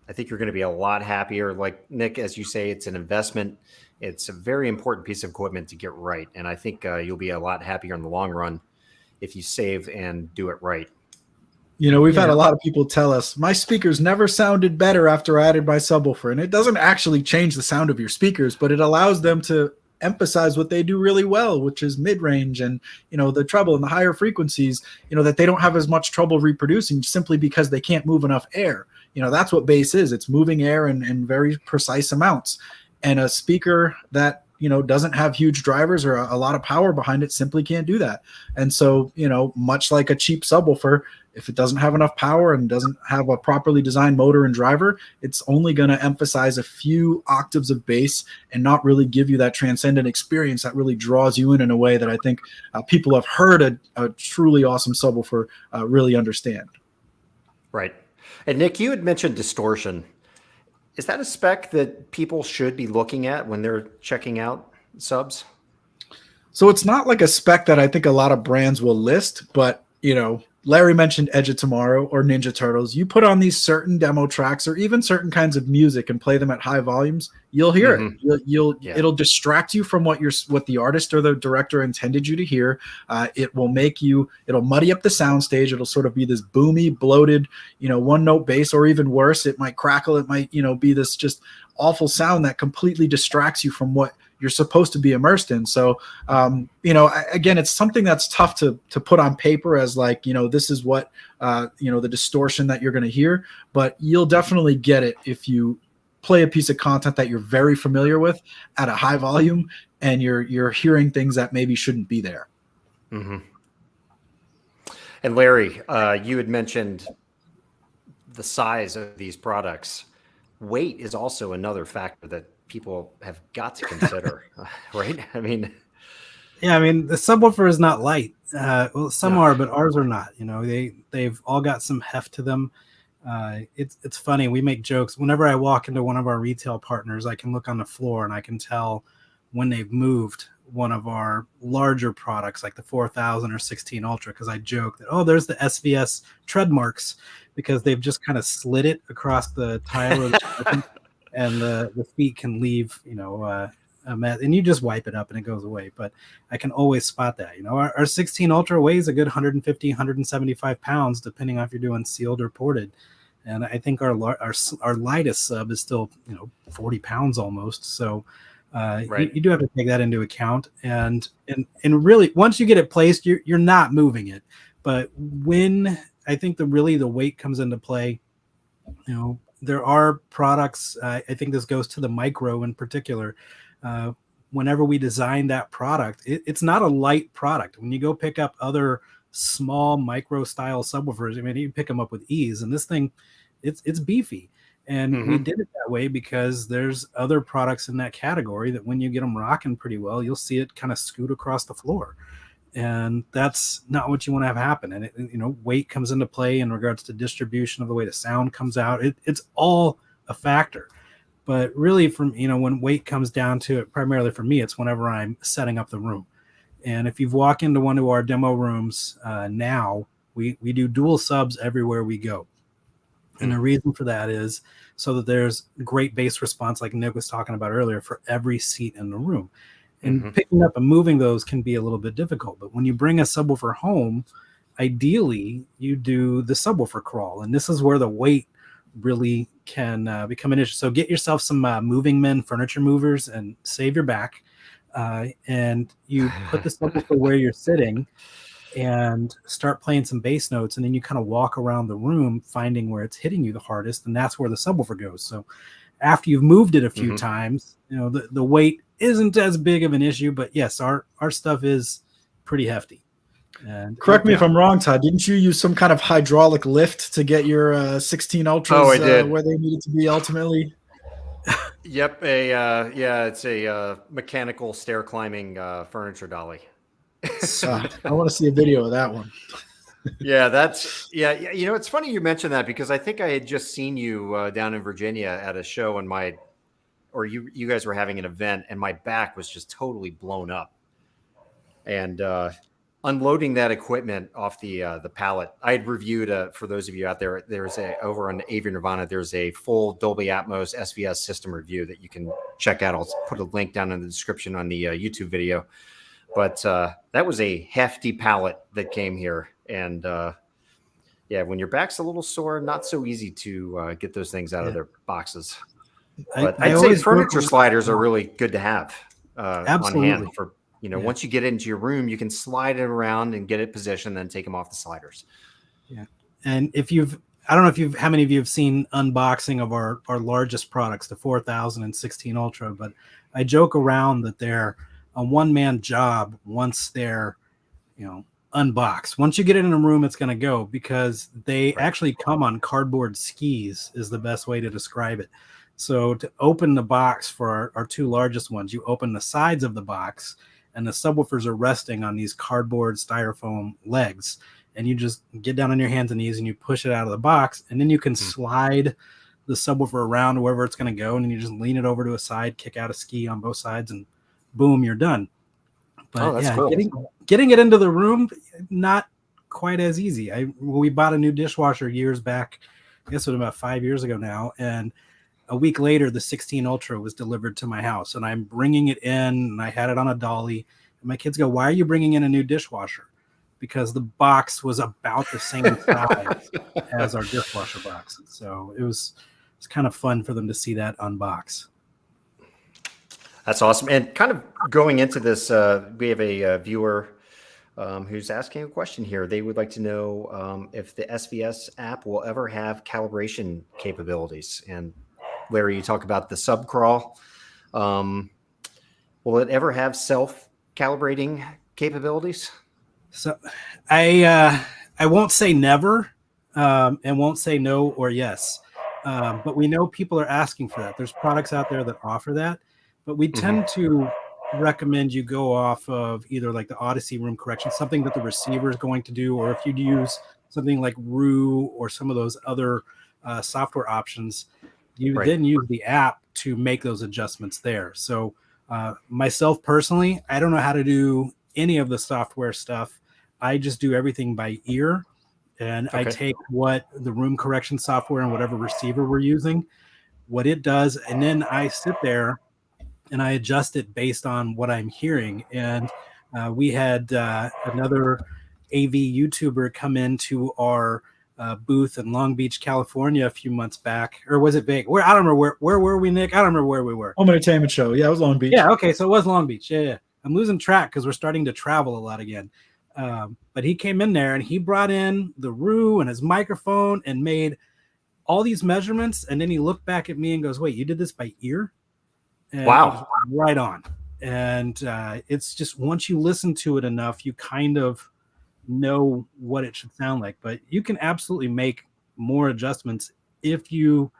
I think you're going to be a lot happier. Like Nick, as you say, it's an investment. It's a very important piece of equipment to get right. And I think you'll be a lot happier in the long run if you save and do it right. We've had a lot of people tell us, my speakers never sounded better after I added my subwoofer. And it doesn't actually change the sound of your speakers, but it allows them to emphasize what they do really well, which is mid-range and, the treble and the higher frequencies, that they don't have as much trouble reproducing simply because they can't move enough air. That's what bass is. It's moving air in very precise amounts. And a speaker that, doesn't have huge drivers or a lot of power behind it simply can't do that. And so, much like a cheap subwoofer, if it doesn't have enough power and doesn't have a properly designed motor and driver, it's only going to emphasize a few octaves of bass and not really give you that transcendent experience that really draws you in a way that I think people have heard a truly awesome subwoofer really understand. Right. And Nick, you had mentioned distortion. Is that a spec that people should be looking at when they're checking out subs? So it's not like a spec that I think a lot of brands will list, but, Larry mentioned Edge of Tomorrow or Ninja Turtles. You put on these certain demo tracks or even certain kinds of music and play them at high volumes, you'll hear it. It'll distract you from what the artist or the director intended you to hear. It'll muddy up the soundstage. It'll sort of be this boomy, bloated, one note bass, or even worse, it might crackle. It might, be this just awful sound that completely distracts you from what you're supposed to be immersed in. So, again, it's something that's tough to put on paper as like, this is what, the distortion that you're going to hear, but you'll definitely get it if you play a piece of content that you're very familiar with at a high volume and you're hearing things that maybe shouldn't be there. Mm-hmm. And Larry, you had mentioned the size of these products. Weight is also another factor that people have got to consider, right? I mean, the subwoofer is not light. Well, some are, but ours are not. They've all got some heft to them. It's funny. We make jokes. Whenever I walk into one of our retail partners, I can look on the floor and I can tell when they've moved one of our larger products, like the 4000 or 16 Ultra, because I joke that, there's the SVS tread marks, because they've just kind of slid it across the tile of the and the feet can leave, a mess, and you just wipe it up and it goes away. But I can always spot that. Our 16 Ultra weighs a good 150, 175 pounds, depending on if you're doing sealed or ported. And I think our lightest sub is still 40 pounds almost. So you do have to take that into account. And really, once you get it placed, you're not moving it. But when I think the weight comes into play, there are products. I think this goes to the micro in particular. Whenever we design that product, it's not a light product. When you go pick up other small micro style subwoofers, I mean, you pick them up with ease. And this thing, it's beefy. And we did it that way because there's other products in that category that when you get them rocking pretty well, you'll see it kind of scoot across the floor. And that's not what you want to have happen. And weight comes into play in regards to distribution of the way the sound comes out. It's all a factor. But really, when weight comes down to it, primarily for me, it's whenever I'm setting up the room. And if you've walked into one of our demo rooms now, we do dual subs everywhere we go. And the reason for that is so that there's great bass response, like Nick was talking about earlier, for every seat in the room. And picking up and moving those can be a little bit difficult. But when you bring a subwoofer home, ideally, you do the subwoofer crawl. And this is where the weight really can become an issue. So get yourself some moving men furniture movers and save your back. And you put the subwoofer where you're sitting and start playing some bass notes. And then you kind of walk around the room, finding where it's hitting you the hardest. And that's where the subwoofer goes. So after you've moved it a few times, the weight isn't as big of an issue, but yes, our stuff is pretty hefty. And correct me if I'm wrong, Todd. Didn't you use some kind of hydraulic lift to get your 16 Ultras I did. Where they needed to be ultimately? Yep. It's a mechanical stair climbing furniture dolly. I want to see a video of that one. It's funny you mentioned that because I think I had just seen you down in Virginia at a show and you guys were having an event and my back was just totally blown up. And unloading that equipment off the pallet, I had reviewed for those of you out there. There's over on AV Nirvana. There's a full Dolby Atmos SVS system review that you can check out. I'll put a link down in the description on the YouTube video. But that was a hefty pallet that came here, and when your back's a little sore, not so easy to get those things out of their boxes. But I'd say furniture sliders are really good to have on hand for. Once you get it into your room, you can slide it around and get it positioned, then take them off the sliders. Yeah. And I don't know how many of you have seen unboxing of our largest products, the 4000 and 16 Ultra, but I joke around that they're a one-man job once they're, unboxed. Once you get it in a room, it's going to go because they actually come on cardboard skis is the best way to describe it. So to open the box for our two largest ones, you open the sides of the box and the subwoofers are resting on these cardboard styrofoam legs. And you just get down on your hands and knees and you push it out of the box. And then you can slide the subwoofer around wherever it's going to go. And then you just lean it over to a side, kick out a ski on both sides, and boom, you're done. But cool. Getting it into the room, not quite as easy. We bought a new dishwasher years back. I guess it was about 5 years ago now. And a week later, the 16 Ultra was delivered to my house, and I'm bringing it in, and I had it on a dolly. And my kids go, "Why are you bringing in a new dishwasher?" Because the box was about the same size as our dishwasher box. So it's kind of fun for them to see that unbox. That's awesome. And kind of going into this, we have a viewer who's asking a question here. They would like to know if the SVS app will ever have calibration capabilities. And Larry, you talk about the sub crawl. Will it ever have self-calibrating capabilities? So I won't say never and won't say no or yes. But we know people are asking for that. There's products out there that offer that. But we tend to recommend you go off of either like the Odyssey room correction, something that the receiver is going to do, or if you'd use something like Rue or some of those other software options, you then use the app to make those adjustments there. So myself personally, I don't know how to do any of the software stuff. I just do everything by ear, and I take what the room correction software and whatever receiver we're using, what it does, and then I sit there and I adjust it based on what I'm hearing. And we had another AV YouTuber come into our booth in Long Beach, California a few months back, or was it Vegas? I don't remember where were we, Nick? I don't remember where we were. Home entertainment show. Yeah, it was Long Beach. Yeah, okay, so it was Long Beach. Yeah. I'm losing track because we're starting to travel a lot again. But he came in there and he brought in the Rue and his microphone and made all these measurements. And then he looked back at me and goes, "Wait, you did this by ear?" And wow, right on. And it's just once you listen to it enough, you kind of know what it should sound like. But you can absolutely make more adjustments if you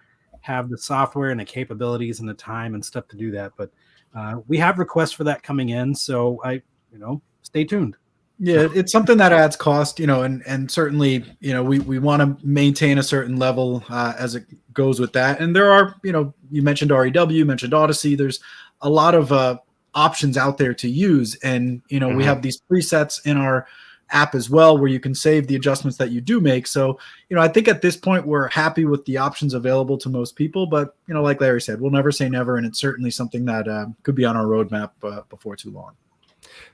have the software and the capabilities and the time and stuff to do that. But we have requests for that coming in, so stay tuned. Yeah, it's something that adds cost, and certainly, we want to maintain a certain level as it goes with that. And there are, you mentioned REW, you mentioned Odyssey. There's a lot of options out there to use, and we have these presets in our app as well where you can save the adjustments that you do make. So, I think at this point we're happy with the options available to most people, but like Larry said, we'll never say never, and it's certainly something that could be on our roadmap before too long.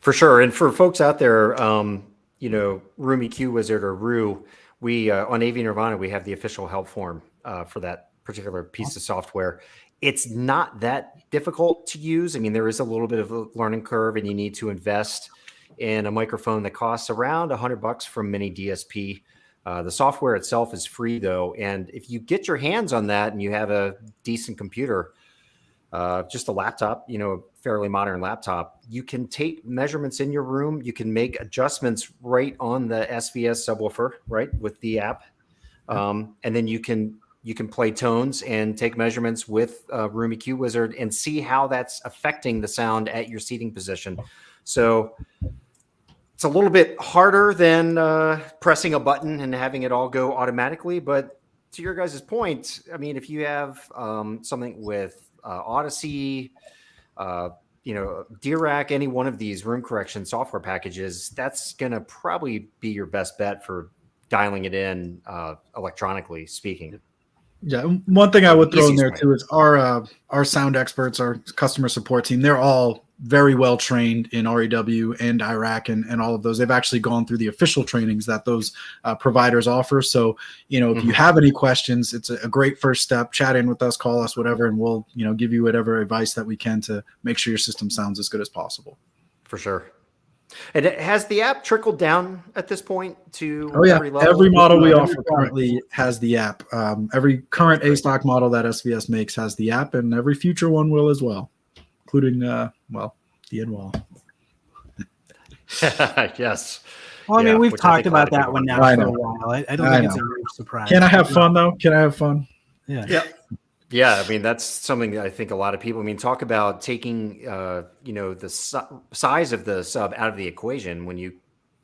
For sure. And for folks out there, Room EQ Wizard or Rue, we on AV Nirvana, we have the official help form for that particular piece of software. It's not that difficult to use. I mean, there is a little bit of a learning curve, and you need to invest in a microphone that costs around $100 from Mini DSP. The software itself is free though. And if you get your hands on that and you have a decent computer, just a laptop, a fairly modern laptop, you can take measurements in your room. You can make adjustments right on the SVS subwoofer, right, with the app. And then you can play tones and take measurements with Room EQ Wizard and see how that's affecting the sound at your seating position. So it's a little bit harder than pressing a button and having it all go automatically. But to your guys' point, I mean, if you have something with Odyssey, DRAC, any one of these room correction software packages, that's going to probably be your best bet for dialing it in electronically speaking. Yeah, one thing I would throw in there too is our sound experts, our customer support team, they're all very well trained in REW and IRAC and all of those. They've actually gone through the official trainings that those providers offer. So, if you have any questions, it's a great first step. Chat in with us, call us, whatever, and we'll, give you whatever advice that we can to make sure your system sounds as good as possible. For sure. And has the app trickled down at this point to every level? Every model we offer currently has the app. Every current A-stock model that SVS makes has the app, and every future one will as well, including, the in-wall. Yes. Well, I mean, we've talked about that one now for a while. I don't think it's a huge surprise. Can I have fun, though? Can I have fun? Yeah. Yeah, I mean, that's something that I think a lot of people, talk about taking, the size of the sub out of the equation when you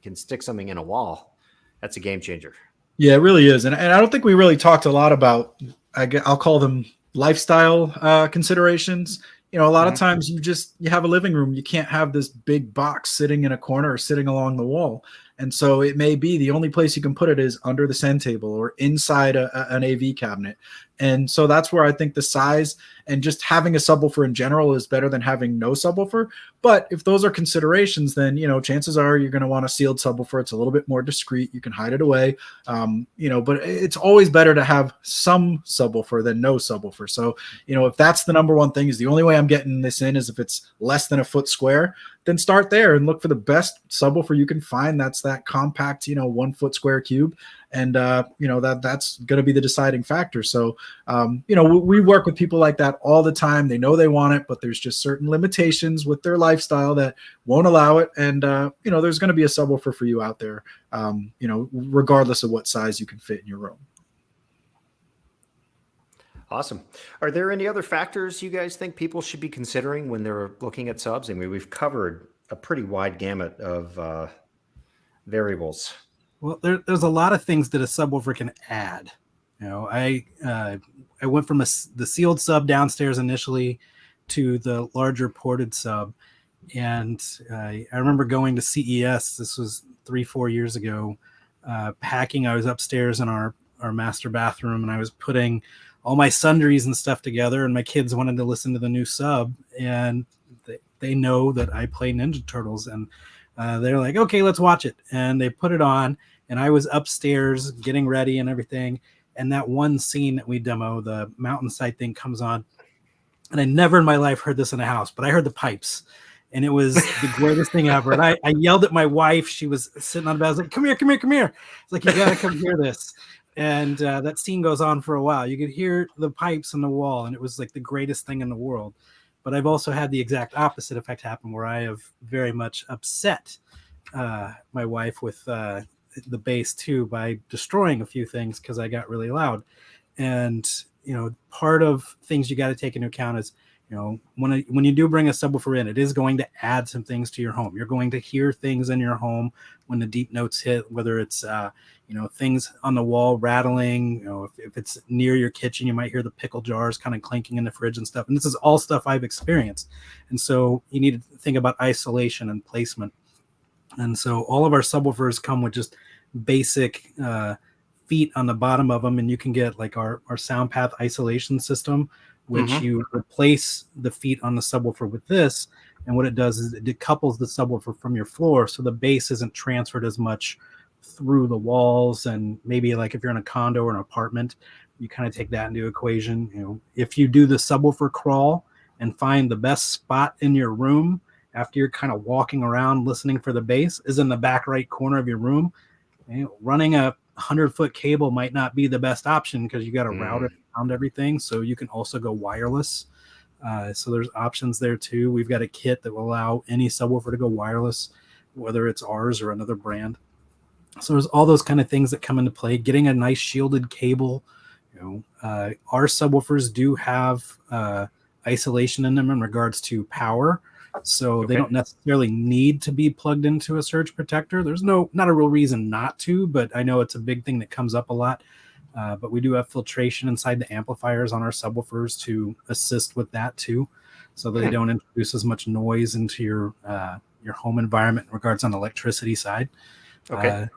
can stick something in a wall. That's a game changer. Yeah, it really is. And I don't think we really talked a lot about, I'll call them lifestyle considerations. A lot of times you have a living room. You can't have this big box sitting in a corner or sitting along the wall. And so it may be the only place you can put it is under the send table or inside an AV cabinet. And so that's where I think the size and just having a subwoofer in general is better than having no subwoofer. But if those are considerations, then, chances are you're going to want a sealed subwoofer. It's a little bit more discreet. You can hide it away, but it's always better to have some subwoofer than no subwoofer. So, if that's the number one thing is the only way I'm getting this in is if it's less than a foot square, then start there and look for the best subwoofer you can find. That's that compact, 1 foot square cube. And, that's going to be the deciding factor. So, we work with people like that all the time. They know they want it, but there's just certain limitations with their lifestyle that won't allow it. And, there's going to be a subwoofer for you out there, regardless of what size you can fit in your room. Awesome. Are there any other factors you guys think people should be considering when they're looking at subs? I mean, we've covered a pretty wide gamut of variables. Well, there's a lot of things that a subwoofer can add. I went from the sealed sub downstairs initially to the larger ported sub, and I remember going to CES. This was 3-4 years ago. Packing, I was upstairs in our master bathroom, and I was putting all my sundries and stuff together, and my kids wanted to listen to the new sub, and they know that I play Ninja Turtles, and they're like, okay, let's watch it. And they put it on, and I was upstairs getting ready and everything. And that one scene that we demo, the mountainside thing, comes on. And I never in my life heard this in a house, but I heard the pipes. And it was the greatest thing ever. And I yelled at my wife. She was sitting on the bed. I was like, come here, come here, come here. It's like, you got to come hear this. And that scene goes on for a while. You could hear the pipes on the wall, and it was like the greatest thing in the world. But I've also had the exact opposite effect happen, where I have very much upset my wife with the bass too, by destroying a few things because I got really loud. And part of things you got to take into account is, when you do bring a subwoofer in, it is going to add some things to your home. You're going to hear things in your home when the deep notes hit, whether it's things on the wall rattling. If it's near your kitchen, you might hear the pickle jars kind of clanking in the fridge and stuff. And this is all stuff I've experienced. And so you need to think about isolation and placement. And so all of our subwoofers come with just basic feet on the bottom of them, and you can get like our sound path isolation system, which you replace the feet on the subwoofer with this. And what it does is it decouples the subwoofer from your floor, so the bass isn't transferred as much through the walls. And maybe like if you're in a condo or an apartment, you kind of take that into equation. If you do the subwoofer crawl and find the best spot in your room after you're kind of walking around listening for the bass is in the back right corner of your room, running a 100-foot cable might not be the best option because you got to route it around everything. So you can also go wireless. So there's options there too. We've got a kit that will allow any subwoofer to go wireless, whether it's ours or another brand. So there's all those kind of things that come into play. Getting a nice shielded cable. Our subwoofers do have isolation in them in regards to power. So they don't necessarily need to be plugged into a surge protector. There's not a real reason not to, but I know it's a big thing that comes up a lot. But we do have filtration inside the amplifiers on our subwoofers to assist with that too, so that they don't introduce as much noise into your home environment in regards on the electricity side. You're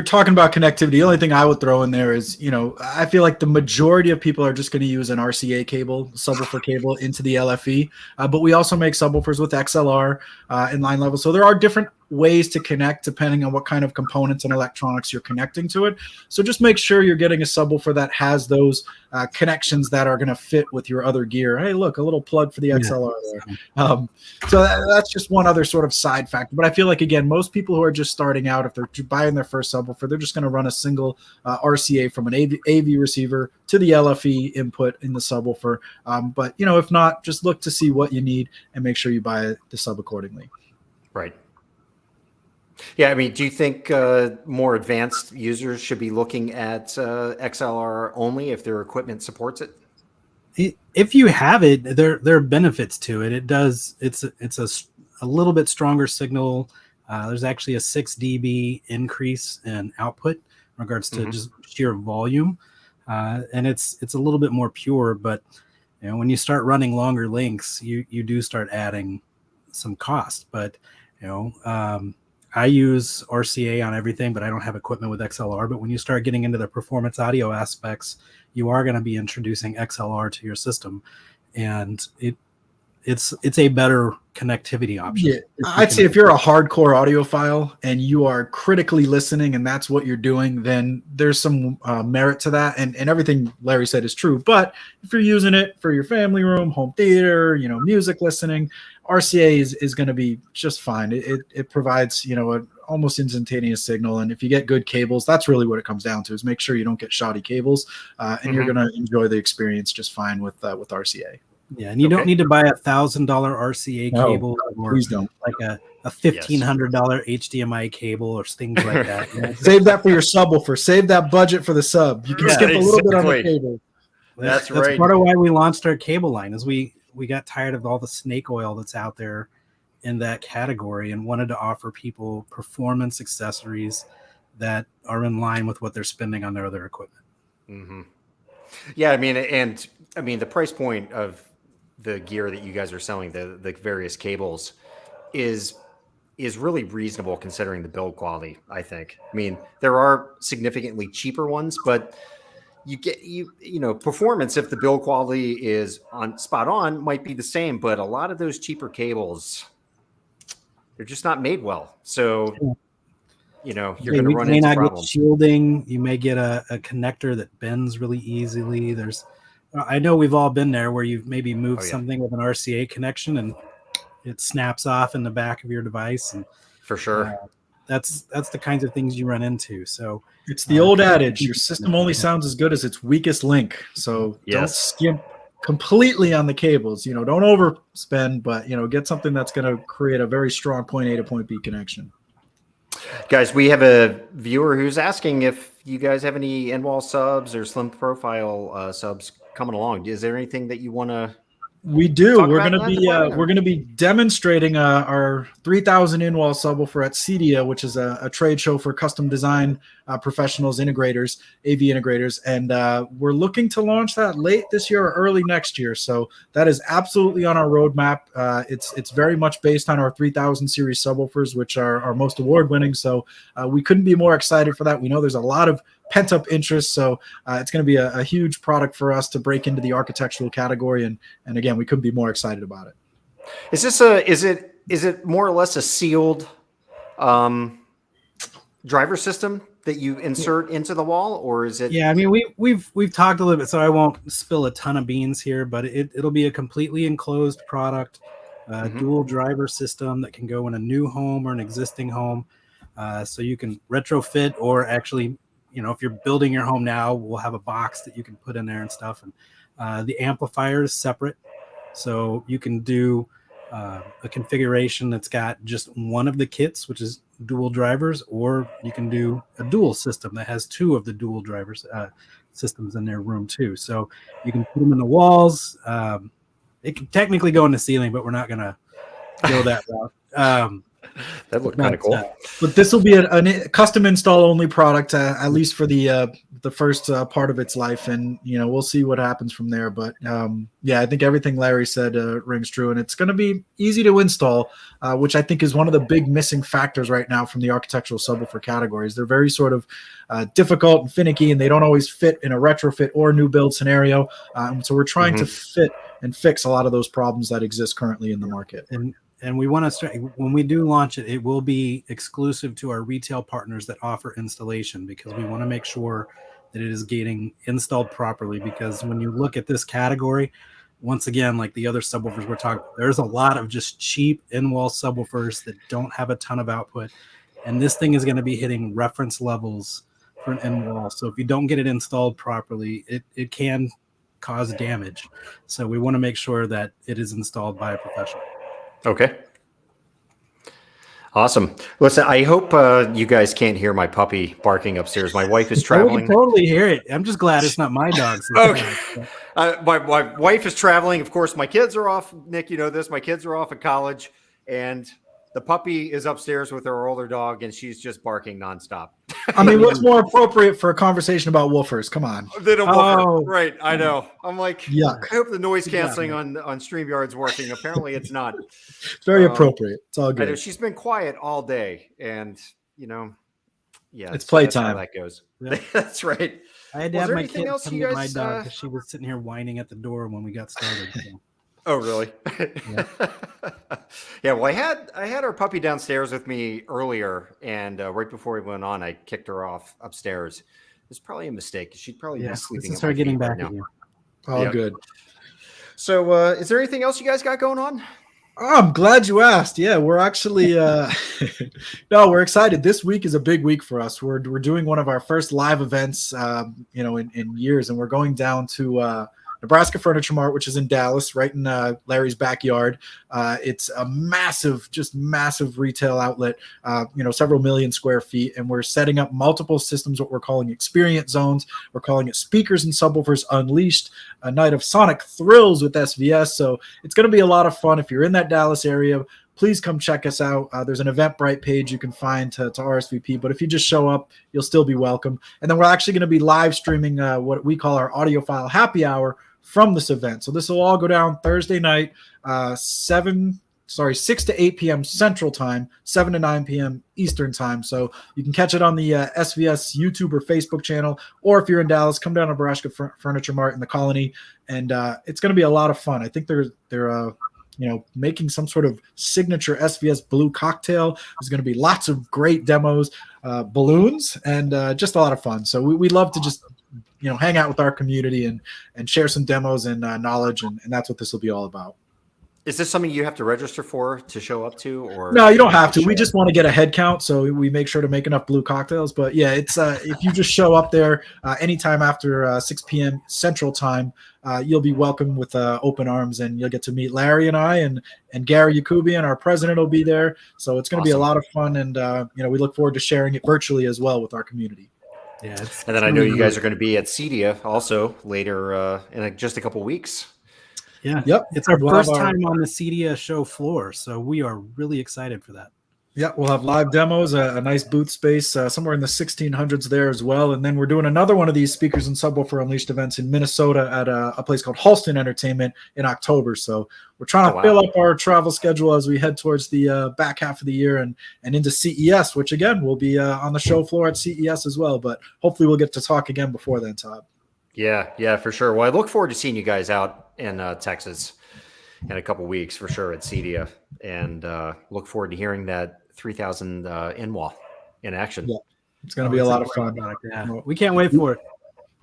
talking about connectivity. The only thing I would throw in there is, I feel like the majority of people are just going to use an RCA cable, subwoofer cable into the LFE. But we also make subwoofers with XLR inline level. So there are different ways to connect depending on what kind of components and electronics you're connecting to it. So just make sure you're getting a subwoofer that has those connections that are going to fit with your other gear. Hey, look, a little plug for the XLR there. So that's just one other sort of side factor. But I feel like, again, most people who are just starting out, if they're buying their first subwoofer, they're just going to run a single RCA from an AV receiver to the LFE input in the subwoofer. But, if not, just look to see what you need and make sure you buy the sub accordingly. Right. Yeah, I mean, do you think more advanced users should be looking at XLR only if their equipment supports it? If you have it, there are benefits to it. It's a little bit stronger signal. There's actually a 6 dB increase in output in regards to just sheer volume, and it's a little bit more pure. But when you start running longer lengths, you do start adding some cost. But I use RCA on everything, but I don't have equipment with XLR. But when you start getting into the performance audio aspects, you are going to be introducing XLR to your system, and it's a better connectivity option. Yeah, I'd say if you're a hardcore audiophile and you are critically listening and that's what you're doing, then there's some merit to that. And everything Larry said is true. But if you're using it for your family room, home theater, music listening, RCA is going to be just fine. It provides, an almost instantaneous signal. And if you get good cables, that's really what it comes down to, is make sure you don't get shoddy cables, and you're going to enjoy the experience just fine with RCA. Yeah, and you don't need to buy $1,000 RCA cable, or please don't. like a $1,500 HDMI cable or things like that. Save that for your subwoofer. Save that budget for the sub. You can skip a little bit on the cable. That's right. Part of why we launched our cable line is we got tired of all the snake oil that's out there in that category and wanted to offer people performance accessories that are in line with what they're spending on their other equipment. Yeah, I mean, the price point of the gear that you guys are selling, the various cables, is really reasonable considering the build quality, I think. I mean, there are significantly cheaper ones, but you get performance, if the build quality is spot on, might be the same, but a lot of those cheaper cables, they're just not made well. So you're going Yeah, to you run may into not get problems. shielding. You may get a connector that bends really easily. I know we've all been there where you've maybe moved something with an RCA connection and it snaps off in the back of your device, and For sure. That's the kinds of things you run into. So it's the old adage: your system only sounds as good as its weakest link. So don't skimp completely on the cables. Don't overspend, but get something that's going to create a very strong point A to point B connection. Guys, we have a viewer who's asking if you guys have any end-wall subs or slim profile subs coming along. Is there anything that you want to? We do. We're gonna be demonstrating our 3000 in-wall subwoofer at CEDIA, which is a trade show for custom design professionals, integrators, AV integrators, and we're looking to launch that late this year or early next year. So that is absolutely on our roadmap. It's very much based on our 3000 series subwoofers, which are our most award-winning. So we couldn't be more excited for that. We know there's a lot of pent-up interest, so it's going to be a huge product for us to break into the architectural category, and again, we couldn't be more excited about it. Is it more or less a sealed driver system that you insert into the wall, or is it? Yeah, I mean we've talked a little bit, so I won't spill a ton of beans here, but it'll be a completely enclosed product, dual driver system that can go in a new home or an existing home, so you can retrofit or actually. If you're building your home now, we'll have a box that you can put in there and stuff. And the amplifier is separate. So you can do a configuration that's got just one of the kits, which is dual drivers, or you can do a dual system that has two of the dual drivers systems in their room too. So you can put them in the walls. It can technically go in the ceiling, but we're not going to go that route. That looked kind of cool. But this will be a custom install only product, at least for the first part of its life, and we'll see what happens from there. But I think everything Larry said rings true, and it's going to be easy to install, which I think is one of the big missing factors right now from the architectural subwoofer categories. They're very sort of difficult and finicky, and they don't always fit in a retrofit or new build scenario. So we're trying to fit and fix a lot of those problems that exist currently in the market. And we want to start, when we do launch it, it will be exclusive to our retail partners that offer installation, because we want to make sure that it is getting installed properly. Because when you look at this category, once again, like the other subwoofers we're talking about, there's a lot of just cheap in-wall subwoofers that don't have a ton of output. And this thing is going to be hitting reference levels for an in-wall. So if you don't get it installed properly, it can cause damage. So we want to make sure that it is installed by a professional. Okay. Awesome. Listen, I hope you guys can't hear my puppy barking upstairs. My wife is traveling. We can totally hear it. I'm just glad it's not my dog. Okay. My wife is traveling. Of course, my kids are off. Nick, you know this. My kids are off at college, and the puppy is upstairs with her older dog, and she's just barking nonstop. I mean, what's more appropriate for a conversation about woofers? Come on. Than a woofer. Right. I know. I'm like, yuck. I hope the noise canceling on StreamYard's working. Apparently it's not. It's very appropriate. It's all good. I know she's been quiet all day, and it's playtime. That's how that goes. Yeah. That's right. I had to have my kid come get my dog because she was sitting here whining at the door when we got started. So. Oh, really? Yeah. Yeah. Well, I had our puppy downstairs with me earlier, and right before we went on, I kicked her off upstairs. It's probably a mistake. She'd probably be sleeping. Start getting back at you. All good. So, is there anything else you guys got going on? Oh, I'm glad you asked. Yeah, we're actually we're excited. This week is a big week for us. We're doing one of our first live events, in years, and we're going down to Nebraska Furniture Mart, which is in Dallas, right in Larry's backyard. It's a massive retail outlet, several million square feet. And we're setting up multiple systems, what we're calling experience zones. We're calling it Speakers and Subwoofers Unleashed, a night of sonic thrills with SVS. So it's going to be a lot of fun. If you're in that Dallas area, please come check us out. There's an Eventbrite page you can find to RSVP, but if you just show up, you'll still be welcome. And then we're actually going to be live streaming what we call our audiophile happy hour from this event. So this will all go down Thursday night, 6 to 8 p.m. Central Time, 7 to 9 p.m. Eastern Time. So you can catch it on the SVS YouTube or Facebook channel, or if you're in Dallas, come down to Nebraska Furniture Mart in the Colony, and it's going to be a lot of fun. I think they're making some sort of signature SVS blue cocktail. There's going to be lots of great demos, balloons, and just a lot of fun. So we love to just hang out with our community and share some demos and knowledge, and that's what this will be all about. Is this something you have to register for to show up to, or no? You don't have to. We just want to get a head count, so we make sure to make enough blue cocktails. But yeah, it's if you just show up there anytime after 6 p.m. Central Time, you'll be welcome with open arms, and you'll get to meet Larry and I, and Gary Yakubian, our president, will be there. So it's going to be a lot of fun, and we look forward to sharing it virtually as well with our community. Yeah, and then I know you guys are going to be at CEDIA also later in just a couple of weeks. Yeah. Yep. It's our first time on the CEDIA show floor, so we are really excited for that. Yeah, we'll have live demos, a nice booth space somewhere in the 1600s there as well. And then we're doing another one of these Speakers and Subwoofer Unleashed events in Minnesota at a place called Halston Entertainment in October. So we're trying to fill up our travel schedule as we head towards the back half of the year and into CES, which again will be on the show floor at CES as well. But hopefully we'll get to talk again before then, Todd. Yeah, for sure. Well, I look forward to seeing you guys out in Texas in a couple weeks for sure at CEDIA, and look forward to hearing that 3000 in-wall in action. Yeah, it's going to be a lot of fun. Yeah. We can't wait for it.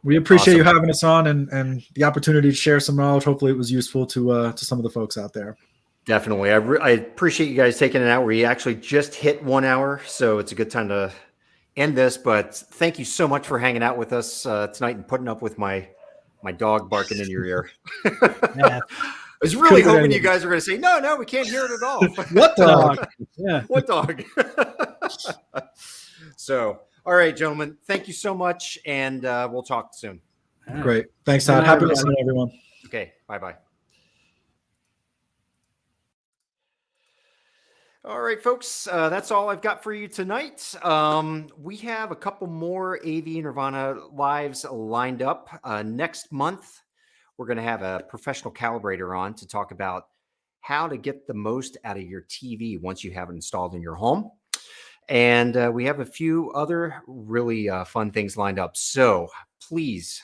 We appreciate you having us on and the opportunity to share some knowledge. Hopefully it was useful to some of the folks out there. Definitely. I appreciate you guys taking it out. We actually just hit 1 hour, so it's a good time to end this, but thank you so much for hanging out with us tonight and putting up with my dog barking in your ear. Yeah. I was really hoping you guys were going to say, no, we can't hear it at all. What dog? Yeah. What dog? So, all right, gentlemen, thank you so much, and we'll talk soon. Great. Thanks, Todd. Happy listening, everyone. Okay, bye-bye. All right, folks, that's all I've got for you tonight. We have a couple more AV Nirvana lives lined up. Next month, we're going to have a professional calibrator on to talk about how to get the most out of your TV once you have it installed in your home. And we have a few other really fun things lined up. So please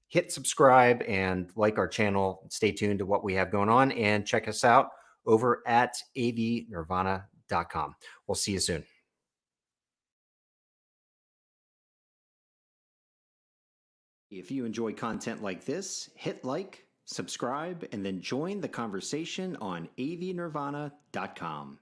hit subscribe and like our channel. Stay tuned to what we have going on and check us out over at avnirvana.com. We'll see you soon. If you enjoy content like this, hit like, subscribe, and then join the conversation on avnirvana.com.